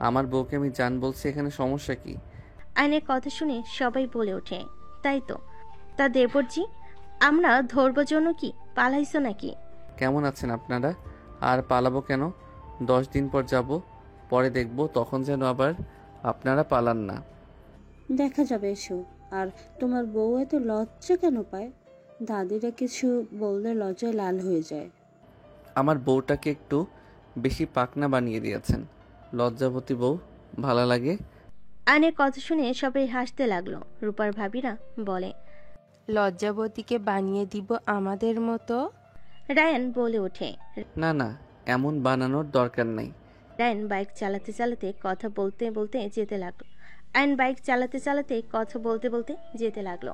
আমার বউকে আমি জান বলছি, এখানে সমস্যা কি? আয়নের কথা শুনে সবাই বলে ওঠে, তাই তো। তা দেবরজি, আমরা ধরব জন্য কি পালাইছো নাকি? কেমন আছেন আপনারা? আর পালাবো কেন? 10 দিন পর যাব, পরে দেখব, তখন যেন আবার আপনারা পালান না। দেখা যাবে, এসো। আর তোমার বউ এত লজ্জা কেন পায়? দাদিরা কিছু বললে লজ্জায় লাল হয়ে যায়। আমার বউটাকে একটু বেশি পাকনা বানিয়ে দিয়েছেন। লজ্জাবতী বউ ভালো লাগে। আয়নের কথা শুনে সবাই হাসতে লাগলো। রূপার ভাবিরা বলে, লজ্জাবতীকে বানিয়ে দিব আমাদের মতো? রায়ান বলে ওঠে, না না, এমন বানানোর দরকার নাই। রায়ান বাইক চালাতে চালাতে কথা বলতে বলতে যেতে লাগলো। আয়ন বাইক চালাতে চালাতে কথা বলতে বলতে যেতে লাগলো।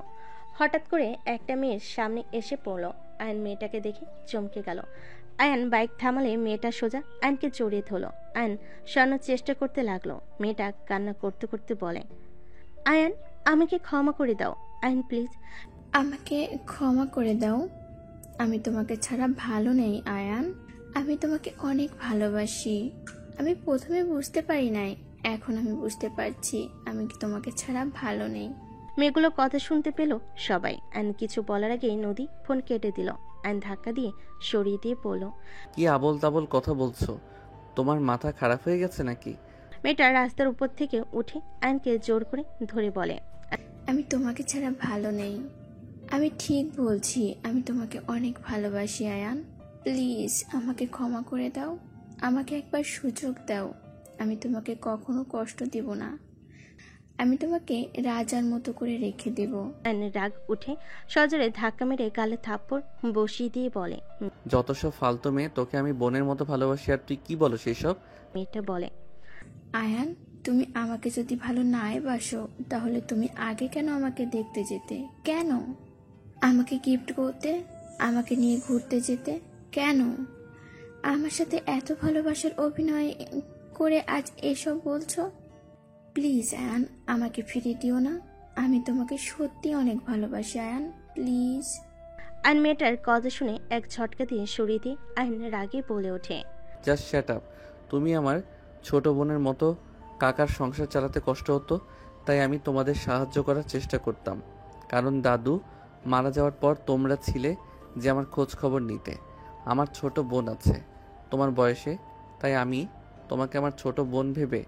হঠাৎ করে একটা মেয়ের সামনে এসে পড়লো। আয়ন মেয়েটাকে দেখে চমকে গেল। আয়ন বাইক থামালে মেয়েটা সোজা আয়নকে জড়িয়ে ধরলো। আয়ন সরানোর চেষ্টা করতে লাগলো। মেয়েটা কান্না করতে করতে বলে, আয়ন আমাকে ক্ষমা করে দাও। আয়ন প্লিজ আমাকে ক্ষমা করে দাও। আমি তোমাকে ছাড়া ভালো নেই আয়ান। আমি তোমাকে অনেক ভালোবাসি। আমি প্রথমে বুঝতে পারি নাই, এখন আমি বুঝতে পারছি আমি তোমাকে ছাড়া ভালো নেই। মেয়েগুলো কথা শুনতে পেল সবাই। আয়ন কিছু বলার আগেই নদী ফোন কেটে দিল। আয়ন ধাক্কা দিয়ে সরিয়ে দিয়ে বলল, কি আবল তাবল কথা বলছো? তোমার মাথা খারাপ হয়ে গেছে নাকি? মেয়েটা রাস্তার উপর থেকে উঠে আয়নকে জোর করে ধরে বলে, আমি তোমাকে ছাড়া ভালো নেই। আমি ঠিক বলছি, আমি তোমাকে অনেক ভালোবাসি আয়ান। প্লিজ আমাকে ক্ষমা করে দাও। আমাকে একবার সুযোগ দাও। আমি তোমাকে কখনো কষ্ট দিব না। আমি তোমাকে রাজার মতো করে রেখে দেব। আয়নের রাগ উঠে সজোরে ধাক্কা মেরে গালে থাপ্পড় বসিয়ে দিয়ে বলে। যত সব ফালতু মেয়ে, তোকে আমি বোনের মতো ভালোবাসি আর তুই কি বলো সেসব? মেয়েটা বলে, আয়ান, তুমি আমাকে যদি ভালো নাই বাসো তাহলে তুমি আগে কেন আমাকে দেখতে যেতে? কেন আমাকে গিফট করতে, আমাকে নিয়ে ঘুরতে যেতে? কেন আমার সাথে এত ভালোবাসার অভিনয় করে আজ এসব বলছো? প্লিজ আয়ান, আমাকে ফিরিয়ে দিও না। আমি তোমাকে সত্যি অনেক ভালোবাসি আয়ান, প্লিজ। আয়ন মেয়েটার কথা শুনে এক ঝটকা দিয়ে সরিয়ে দিয়ে আয়ন রাগে বলে ওঠে, জাস্ট শ্যাট আপ। তুমি আমার ছোট বোনের মতো, কাকার সংসার চালাতে কষ্ট হতো তাই আমি তোমাদের সাহায্য করার চেষ্টা করতাম, কারণ দাদু মারা যাওয়ার পর তোমরা ছিলে যে আমার খোঁজ খবর নিতে। আমার ছোট বোন আছে তোমার বয়সে, তাই আমি তোমাকে আমার ছোট বোন ভেবে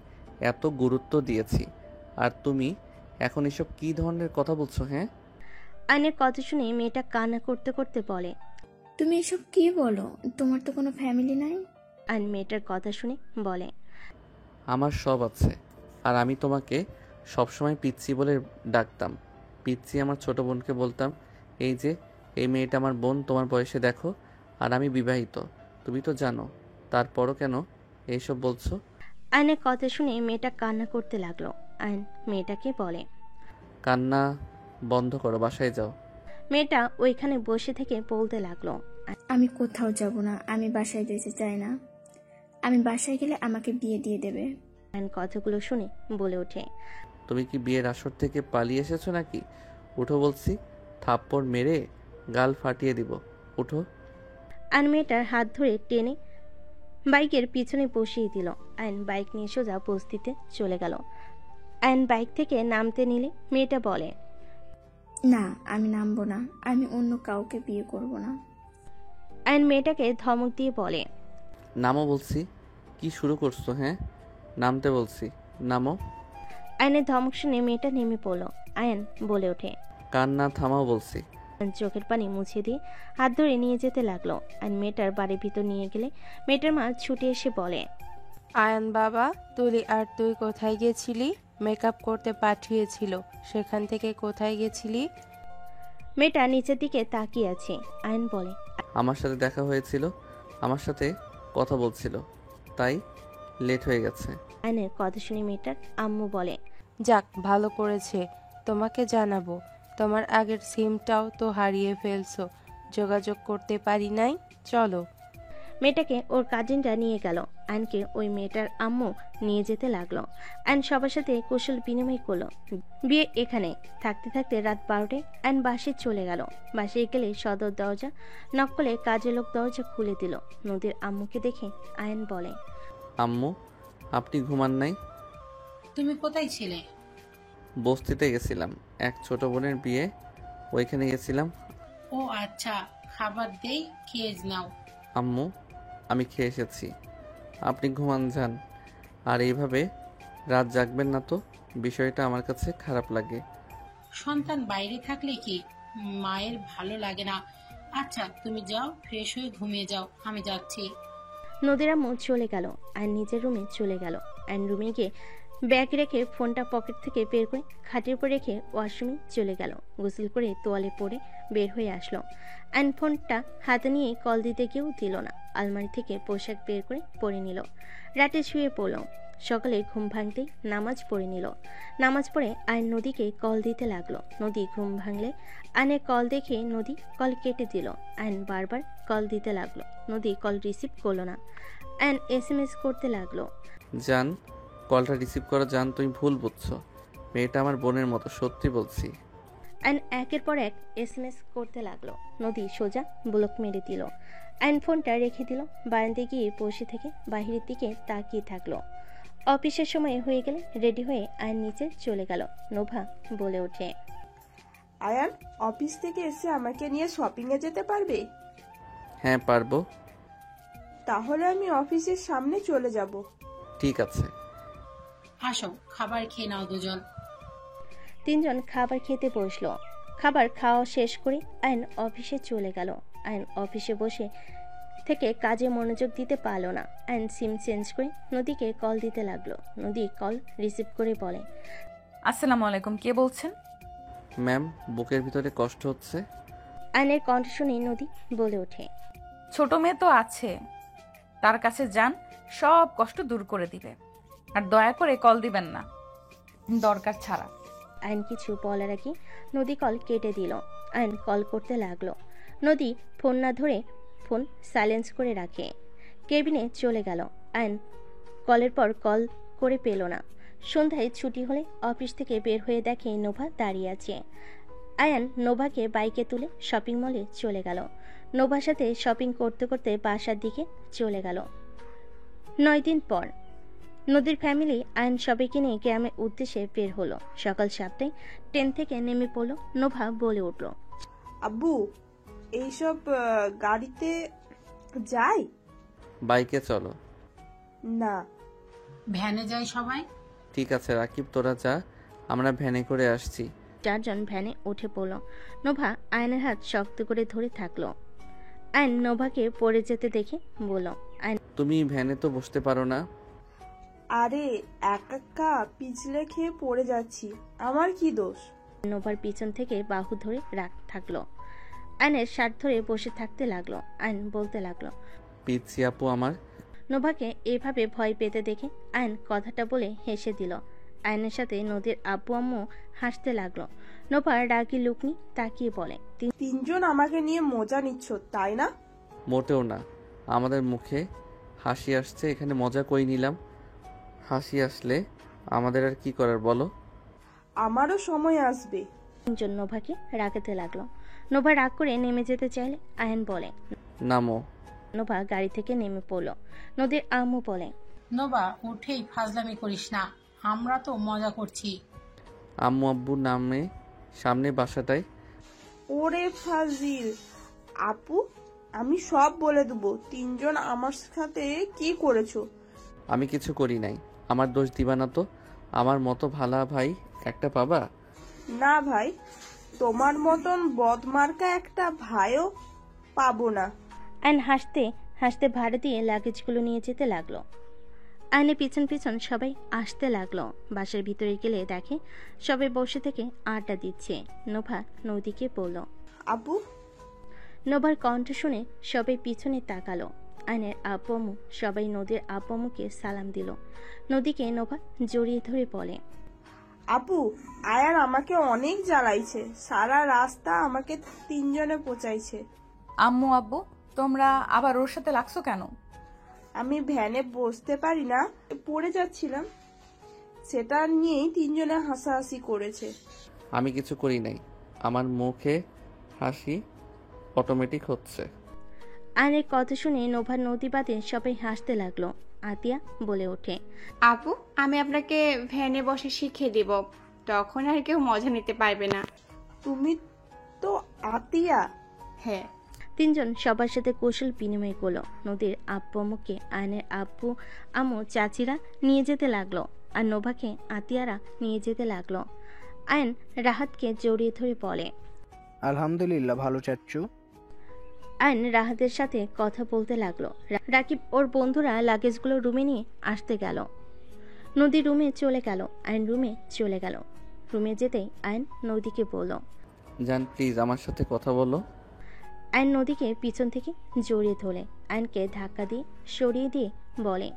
এত গুরুত্ব দিয়েছি, আর তুমি এখন এসব কী ধরনের কথা বলছো? হ্যাঁ, আয়নের কথা শুনে মেয়েটা কান্না করতে করতে বলে, তুমি এসব কি বলো? তোমার তো কোনো ফ্যামিলি নাই। আয়ন মেয়েটার কথা শুনে বলে, আমার সব আছে, আর আমি তোমাকে সবসময় পিচ্ছি বলে ডাকতাম। পিচ্ছি আমার ছোট বোনকে বলতাম, এই যে এই মেয়েটা আমার বোন তোমার বয়সে দেখো, আর আমি বিবাহিত, তুমি তো জানো, তারপরও কেন এইসব বলছো? আয়নের কথা শুনে মেয়েটা কান্না করতে লাগলো। আয়ন মেয়েটাকে বলে, কান্না বন্ধ করো, বাসায় যাও। মেয়েটা ওইখানে বসে থেকে বলতে লাগলো, আমি কোথাও যাব না, আমি বাসায় যেতে চাই না। আমি বাসায় গেলে আমাকে বিয়ে দিয়ে দেবে। আয়ন কথাগুলো শুনে বলে ওঠে, তুমি কি বিয়ের আসর থেকে পালিয়ে এসেছো নাকি? উঠো বলছি, থাপ্পড় মেরে গাল ফাটিয়ে দিব, উঠো। আয়ন মেয়েটার হাত ধরে টেনে বাইকের পিছনে বসিয়ে দিল। আয়ন বাইক নিয়ে সোজা বস্তিতে চলে গেল। আয়ন বাইক থেকে নামতে নিলে মেয়েটা বলে, না, আমি নামবো না, আমি অন্য কাউকে বিয়ে করব না। আয়ন মেয়েটাকে ধমক দিয়ে বলে, নামো বলছি। কি শুরু করছো? হ্যাঁ, নামতে বলছি, নামো। আয়নের ধমক শুনে মেয়েটা নেমে পড়ল। আয়ন বলে ওঠে, কান্না থামাও বলছি। চোখের পানি মুছে দিয়ে হাত ধরে নিয়ে যেতে লাগলো। আয়ন মেয়েটার বাড়ির ভিতর নিয়ে গেলে মেয়েটার মা ছুটে এসে বলে, আয়ান বাবা, তুলি আর তুই কোথায় গেছিলি? মেকআপ করতে পাঠিয়েছিল, সেখান থেকে কোথায় গেছিলি? মেয়েটা নিচের দিকে তাকিয়ে আছে। আয়ন বলে, আমার সাথে দেখা হয়েছিল, আমার সাথে কথা বলছিল, তাই লেট হয়ে গেছে। আয়নের কথা শুনে মেয়েটার আম্মু বলে, যাক, ভালো করেছে, তোমাকে জানাবো। তোমার আগের সিমটাও তো হারিয়ে ফেলছো, যোগাযোগ করতে পারি নাই। চলো। মেয়েটাকে ওর কাজিনরা নিয়ে গেল। আয়নকে ওই মেয়েটার আম্মু নিয়ে যেতে লাগলো। আয়ন সবার সাথে কুশল বিনিময় করলো। বিয়ে এখানে থাকতে থাকতে রাত 12টায় আয়ন বাসে চলে গেল। বাসে গেলে সদর দরজা নক করলে কাজের লোক দরজা খুলে দিল। নদীর আম্মুকে দেখে আয়ন বলে, আম্মু, আপনি ঘুমান নাই? তুমি কোথায় ছিলে? বস্তিতে গেছিলাম, এক ছোট বোনের বিয়ে, ওইখানে গেছিলাম। ও আচ্ছা, খাবার দেই, খেয়ে নাও। আম্মু, আমি খেয়ে এসেছি, আপনি ঘুমান যান। আর এইভাবে রাত জাগবেন না তো, বিষয়টা আমার কাছে খারাপ লাগে। সন্তান বাইরে থাকলে কি মায়ের ভালো লাগে না? আচ্ছা, তুমি যাও, ফ্রেশ হয়ে ঘুমিয়ে যাও, আমি যাচ্ছি। নদীর আম্মু চলে গেল। আয়ন নিজের রুমে চলে গেল। আয়ন রুমে গিয়ে ব্যাগ রেখে ফোনটা পকেট থেকে বের করে খাটের উপর রেখে ওয়াশরুমে চলে গেল। গোসল করে তোয়ালে পরে বের হয়ে আসলো। আয়ন ফোনটা হাতে নিয়ে কল দিতে গিয়েও দিল না। আলমারি থেকে পোশাক বের করে পরে নিল। রাতে শুয়ে পড়ল। সকালে ঘুম ভাঙতেই নামাজ পড়ে নিল। নামাজ পড়ে আয়ন নদীকে কল দিতে লাগলো। নদী ঘুম ভাঙলে আয়নের কল দেখে নদী কল কেটে দিল। আয়ন বারবার কল দিতে লাগলো। নদী কল রিসিভ করলো না। আয়ন SMS করতে লাগলো, জান, কলটা রিসিভ করো জান, তুমি ভুল বুঝছো, মেয়েটা আমার বোনের মতো, সত্যি বলছি। আয়ন একের পর এক SMS করতে লাগলো। নদী সোজা ব্লক মেরে দিল। আয়ন ফোনটা রেখে দিল। বারান্দায় গিয়ে বসে থেকে বাহিরের দিকে তাকিয়ে থাকলো। অফিসের সময় হয়ে গেলে রেডি হয়ে আয়ন নিচে চলে গেল। নোভা বলে ওঠে, আয়ান, অফিস থেকে এসে আমাকে নিয়ে শপিং এ যেতে পারবে? হ্যাঁ পারবো। তাহলে আমি অফিসের সামনে চলে যাব। ঠিক আছে। আসো, খাবার খেয়ে নাও দুজন। তিনজন খাবার খেতে বসলো। খাবার খাওয়া শেষ করে আয়ন অফিসে চলে গেল। আয়ন অফিসে বসে থেকে কাজে মনোযোগ দিতে পারলো না। আয়ন সিম চেঞ্জ করে নদীকে কল দিতে লাগলো। নদী কল রিসিভ করে বলে, আসসালামু আলাইকুম, কে বলছেন? ম্যাম, বুকের ভিতরে কষ্ট হচ্ছে। আয়নের কণ্ঠ শুনে নদী বলে ওঠে। ছোট মেয়ে তো আছে, তার কাছে যান, সব কষ্ট দূর করে দিবে। আর দয়া করে কল দিবেন না দরকার ছাড়া। আয়ন কিছু বলার আগে নদী কল কেটে দিল। আয়ন কল করতে লাগলো। নদী ফোন না ধরে ফোন সাইলেন্স করে রাখে, কেবিনে চলে গেল। আয়ন কলের পর কল করে পেল না। সন্ধ্যায় ছুটি হলে অফিস থেকে বের হয়ে দেখে নোভা দাঁড়িয়ে আছে। আয়ান নোভাকে বাইকে তুলে শপিং মলে চলে গেল। নোভার সাথে শপিং করতে করতে বাসার দিকে চলে গেল। 9 দিন পর নদীর ফ্যামিলি আয়ন সবাইকে নিয়ে গ্রামের উদ্দেশ্যে বের হলো। সকাল 7টায় ট্রেন থেকে নেমে পড়লো। নোভা বলে উঠল, আব্বু এইসব গাড়িতে যাই? বাইকে চলো। না, ভ্যানে যাই সবাই। ঠিক আছে রাকিব, তোরা যা, আমরা ভ্যানে করে আসছি। 4 জন ভ্যানে উঠে পড়ল। নোভা আয়নের হাত শক্ত করে ধরে থাকলো। আয়ন নোভাকে পড়ে যেতে দেখে বলল, আয়ন তুমি ভ্যানে তো বসতে পারো না? আরে একা পিছলে খেয়ে পড়ে যাচ্ছি, আমার কি দোষ? নোভার পিছন থেকে বাহু ধরে থাকলো। আয়নের শার্ট ধরে বসে থাকতে লাগলো। আয়ন বলতে লাগলো, পিচ্ছি আপু আমার। নোভাকে এভাবে ভয় পেতে দেখে আয়ন কথাটা বলে হেসে দিল। আয়নের সাথে নদীর আব্বু আম্মু হাসতে লাগলো। নোভা রাগি লুক নিয়ে তাকিয়ে বলে, 3 জন আমাকে নিয়ে মজা নিচ্ছ তাই না? মোটেও না, আমাদের মুখে হাসি আসছে, এখানে মজা কই নিলাম। হাসি আসলে আমাদের আর কি করার বলো? আমারও সময় আসবে। 3 জন নোভাকে রাগাতে লাগলো। নোভা রাগ করে নেমে যেতে চাইলে আয়ন বলে, নামো। নোভা গাড়ি থেকে নেমে পড়ল। নদীর আম্মু বলে, নোভা উঠেই ফাজলামি করিস না, আমরা তো মজা করছি। আম্মু আব্বুর নামে সামনে বাসাটায়। ওরে ফাজিল আপু, আমি সব বলে দেবো। 3 জন আমার সাথে কি করেছো? আমি কিছু করি নাই, আমার দোষ দিবা না তো। আমার মতো ভালা ভাই একটা পাবা? না ভাই, তোমার মতন বদমার্কা একটা ভাইও পাবো না। আয়ন হাসতে হাসতে ভাড়া দিয়ে লাগেজগুলো নিয়ে যেতে লাগলো। আয়নের পিছন পিছন সবাই আসতে লাগলো। বাসার ভিতরে গেলে দেখে সবাই বসে থেকে আড্ডা দিচ্ছে। নোভা নদীকে বলল, আপু। নোভার কণ্ঠ শুনে সবাই পিছনে তাকালো। আয়নের আব্বু আম্মু সবাই নদীর আব্বু আম্মুকে সালাম দিল। নদীকে নোভা জড়িয়ে ধরে বলে, আপু, আয়ান আমাকে অনেক জ্বালাইছে, সারা রাস্তা আমাকে 3 জনে পচাইছে। আম্মু আব্বু, তোমরা আবার ওর সাথে লাগছো কেন? আমি ভ্যানে বসতে পারি না, পড়ে যাচ্ছিলাম, সেটা নিয়েই 3 জনে হাসাহাসি করেছে। আমি কিছু করি নাই, আমার মুখে হাসি অটোমেটিক হচ্ছে। আয়নের কথা শুনে নোভার নদী বাদে সবাই হাসতে লাগলো। আতিয়া বলে ওঠে, আপু, আমি আপনাকে ভ্যানে বসে শিখিয়ে দিব, তখন আর কেউ মজা নিতে পারবে না। তুমি তো আতিয়া? হ্যাঁ। 3 জন সবার সাথে কৌশল বিনিময় করলো। নদীর আব্বু আম্মুকে আয়নের আব্বু আম্মু চাচিরা নিয়ে যেতে লাগলো, আর নোভাকে আতিয়ারা নিয়ে যেতে লাগলো। আয়ন রাহাতকে জড়িয়ে ধরে বলে, আলহামদুলিল্লাহ ভালো চাচ্ছু। আয়ন রাহাতের সাথে কথা বলতে লাগলো। রাকিব ওর বন্ধুরা লাগেজগুলো রুমে নিয়ে আসতে গেল। নদী রুমে চলে গেল। আয়ন রুমে চলে গেল। রুমে যেতেই আয়ন নদীকে বলল, জান প্লিজ আমার সাথে কথা বলো। আয়ন নদীকে পিছন থেকে জড়িয়ে ধরে আয়নকে ধাক্কা দিয়ে সরিয়ে দিয়ে বলে,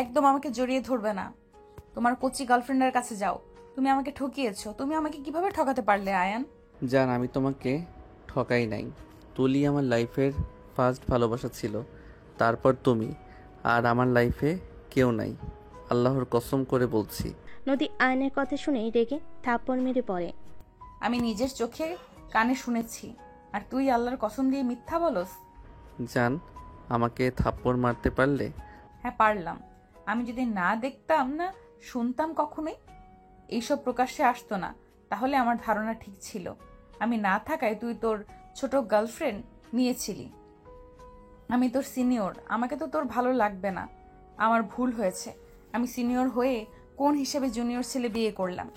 একদম আমাকে জড়িয়ে ধরবে না, তোমার কোচি গার্লফ্রেন্ডের কাছে যাও। তুমি আমাকে ঠকিয়েছো, তুমি আমাকে কিভাবে ঠকাতে পারলে আয়ান? জান আমি তোমাকে ঠকাই নাই, তুলি আমার লাইফের ফার্স্ট ভালোবাসা ছিল, তারপর তুমি, আর আমার লাইফে কেউ নাই, আল্লাহর কসম করে বলছি। নদী আয়নের কথা শুনে রেগে থাপ্পড় মেরে পড়ে, আমি নিজের চোখে কানে শুনেছি, আর তুই আল্লাহর কসম দিয়ে মিথ্যা বলস? জান আমাকে থাপ্পড় মারতে পারলে? হ্যাঁ পারলাম, আমি যদি না দেখতাম না শুনতাম কখনোই এইসব প্রকাশ্যে আসতো না, তাহলে আমার ধারণা ঠিক ছিল। আমি না থাকায় তুই তোর ছোট গার্লফ্রেন্ড নিয়েছিলি। আমি তোর সিনিয়র, আমাকে তো তোর ভালো লাগবে না, আমার ভুল হয়েছে। আমি সিনিয়র হয়ে কোন হিসেবে জুনিয়র ছেলে বিয়ে করলাম?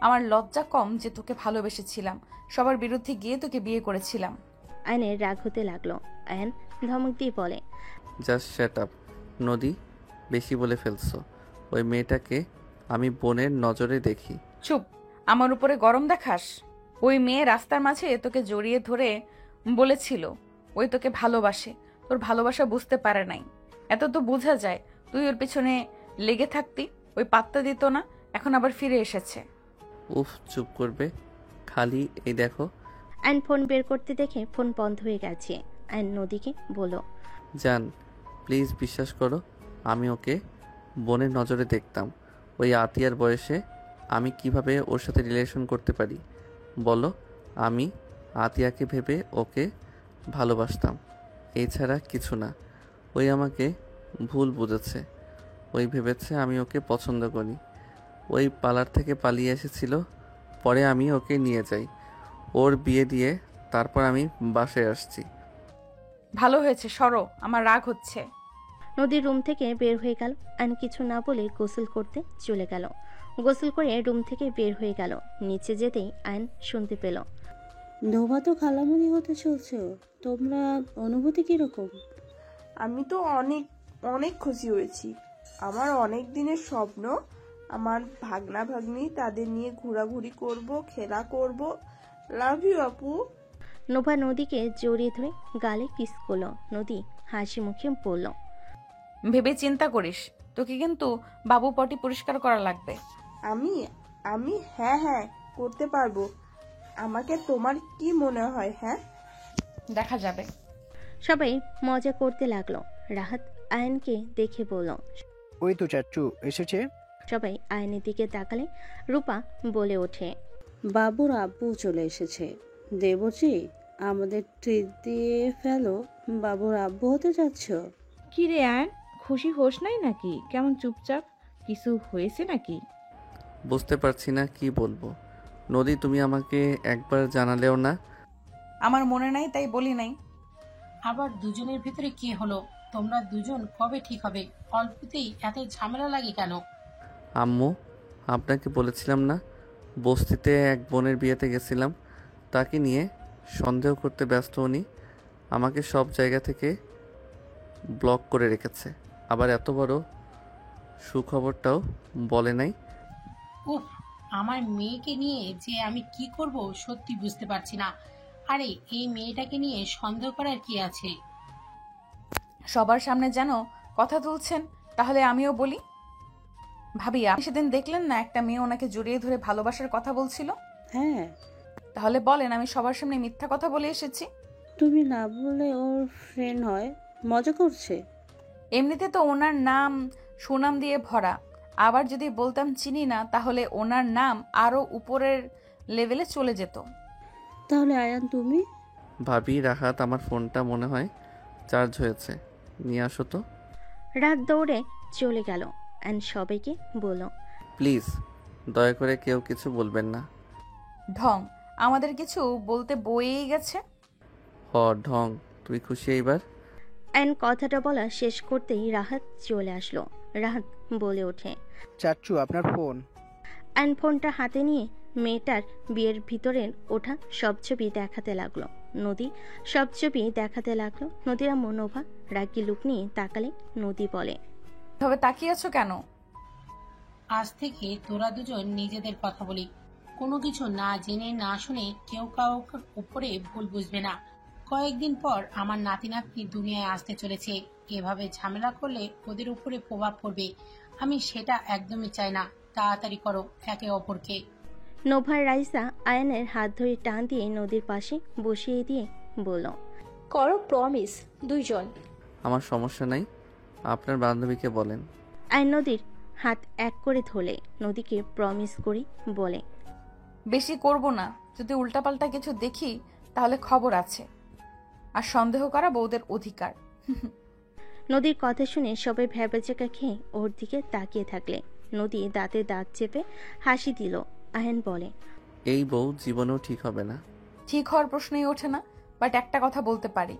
আমার লজ্জা কম যে তোকে ভালোবেসেছিলাম, সবার বিরুদ্ধে গিয়ে তোকে বিয়ে করেছিলাম। আয়নের রাগ হতে লাগলো। আয়ন ধমক দিয়ে বলে, জাস্ট শ্যাট আপ নদী, বেশি বলে ফেলছো। ওই মেয়েটাকে আমি বোনের নজরে দেখি। চুপ, আমার উপরে গরম দেখাস। ওই মেয়ে রাস্তার মাঝে তোকে জড়িয়ে ধরে বলেছিল ওই তোকে ভালোবাসে, তোর ভালোবাসা বুঝতে পারে নাই। এত তো বোঝা যায় তুই ওর পিছনে লেগে থাকতি, ওই পাত্তা দিত না, এখন আবার ফিরে এসেছে। উফ, চুপ করবে খালি। এই দেখো। আয়ন ফোন বের করতে দেখে ফোন বন্ধ হয়ে গেছে। আয়ন নদীকে বলল, জান প্লিজ বিশ্বাস করো, আমি ওকে বোনের নজরে দেখতাম। ওই আতিয়ার বয়সে আমি কিভাবে ওর সাথে রিলেশন করতে পারি বলো? আমি আতিয়াকে ভেবে ওকে ভালোবাসতাম, এছাড়া কিছু না। ওই আমাকে ভুল বুঝেছে, ওই ভেবেছে আমি ওকে পছন্দ করি। ওই পার্লার থেকে পালিয়ে এসেছিল, পরে আমি ওকে নিয়ে যাই, ওর বিয়ে দিয়ে তারপর আমি বাসায় আসছি। ভালো হয়েছে, সরো, আমার রাগ হচ্ছে। নদীর রুম থেকে বের হয়ে গেল। আয়ন কিছু না বলে গোসল করতে চলে গেল। গোসল করে রুম থেকে বের হয়ে গেল। নিচে যেতেই আয়ন শুনতে পেল, নোভা তো খালামণি হতে চলছে, তোমরা অনুভূতি কিরকম? আমি তো অনেক অনেক খুশি হয়েছি। আমার অনেক দিনের স্বপ্ন, আমার ভাগনা ভাগ্নি, তাদের নিয়ে ঘোরাঘুরি করব, খেলা করব। লাভ ইউ আপু। নোভা নদীকে জড়িয়ে ধরে গালে কিস করলো। নদী হাসি মুখে বলল, ভেবে চিন্তা করিস, তোকে কিন্তু বাবু পটি পরিষ্কার করা লাগবে। আমি আমি হ্যাঁ হ্যাঁ করতে পারবো। আমাকে তোমার কি মনে হয়? হ্যাঁ, দেখা যাবে। সবাই মজা করতে লাগলো। রাহাত আয়নকে দেখে বলল, ওই তো চাচ্চু এসেছে। সবাই আয়নের দিকে তাকালে রূপা বলে ওঠে, বাবুর আব্বু চলে এসেছে। দেবজি, আমাদের ট্রিট দিয়ে ফেলো, বাবুর আব্বু হতে যাচ্ছ। কি রে আয়ন, খুশি হোস নাই নাকি? কেমন চুপচাপ, কিছু হয়েছে নাকি? বুঝতে পারছি না কি বলবো। নদী, তুমি আমাকে একবার জানালেও না। আমার মনে নাই তাই বলি নাই। আবার দুজনের ভিতরে কি হলো? তোমরা দুজন কবে ঠিক হবে? অল্পতেই এত ঝামেলা লাগে কেন? আম্মু, আপনাকে বলেছিলাম না বস্তিতে এক বোনের বিয়েতে গেছিলাম, তাকে নিয়ে সন্দেহ করতে ব্যস্ত উনি আমাকে সব জায়গা থেকে ব্লক করে রেখেছে। আবার এত বড় সুখবরটাও বলে নাই। উফ, আমার মেয়েকে নিয়ে যে আমি কি করব সত্যি বুঝতে পারছি না। আরে এই মেয়েটাকে নিয়ে সন্দেহ করার কি আছে? সবার সামনে যেন কথা তুলছেন, তাহলে আমিও বলি। ভাবি, আপনি সেদিন দেখলেন না একটা মেয়ে ওনাকে জড়িয়ে ধরে ভালোবাসার কথা বলছিল? হ্যাঁ, তাহলে বলেন আমি সবার সামনে মিথ্যা কথা বলে এসেছি? তুমি না বলে ওর ফ্রেন্ড হয়, মজা করছে। এমনিতে তো ওনার নাম সুনাম দিয়ে ভরা, আবার যদি বলতাম চিনি না, তাহলে ওনার নাম আরো উপরের লেভেলে চলে যেত। তাহলে আয়ান তুমি? ভাবি, রাহাত আমার ফোনটা মনে হয় চার্জ হয়েছে, নিয়ে আসো তো। রাত দৌড়ে চলে গেল। অ্যান্ড সবাইকে বলল, প্লিজ দয়া করে কেউ কিছু বলবেন না। ঢং, আমাদের কিছু বলতে বয়েই গেছে। হ ঢং, তুই খুশি এইবার? অ্যান্ড কথাটা বলা শেষ করতেই রাহাত চলে আসলো। রাহাত বলে ওঠে, চাচ্চু আপনার ফোন। অ্যান্ড ফোনটা হাতে নিয়ে মেয়েটার বিয়ের ভিতরে ওঠা সব ছবি দেখাতে লাগলো। নদী সব ছবি দেখাতে লাগলো। নদীর আম্মু নোভা রাগী লুক নিয়ে তাকালে নদী বলে, তবে তাকিয়ে আছো কেন? আজ থেকে তোরা দুজন নিজেদের কথা বলি। কোনো কিছু না জেনে না শুনে কেউ কাউকে উপরে ভুল বুঝবে না। কয়েকদিন পর আমার নাতি নাতনি দুনিয়ায় আসতে চলেছে। এভাবে ঝামেলা করলে ওদের উপরে প্রভাব পড়বে। আমি সেটা একদমই চাই না। তাড়াতাড়ি করো একে অপরকে। নোভার রাইসা আয়নের হাত ধরে টান দিয়ে নদীর পাশে বসিয়ে দিয়ে বলল, করো প্রমিস দুইজন। আমার সমস্যা নাই, আপনার বান্ধবীকে বলেন। আয়ন নদীর হাত এক করে ধরলে নদীকে প্রমিস করি বলে, বেশি করব না, যদি উল্টাপাল্টা কিছু দেখি তাহলে খবর আছে। আর সন্দেহ করা বউদের অধিকার। নদীর কথা শুনে সবাই ভ্যাবাচেকা খেয়ে ওর দিকে তাকিয়ে থাকলে নদী দাঁতে দাঁত চেপে হাসি দিল। আয়ন বলে, এই বউ জীবনেও ঠিক হবে না। ঠিক হওয়ার প্রশ্নই ওঠে না, বাট একটা কথা বলতে পারি,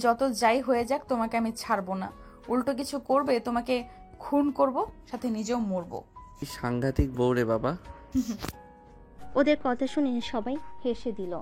যত যাই হয়ে যাক তোমাকে আমি ছাড়বো না। উল্টো কিছু করবে তোমাকে খুন করব, সাথে নিজেও মরবো। সাংঘাতিক বউ রে বাবা। ওদের কথা শুনে সবাই হেসে দিল।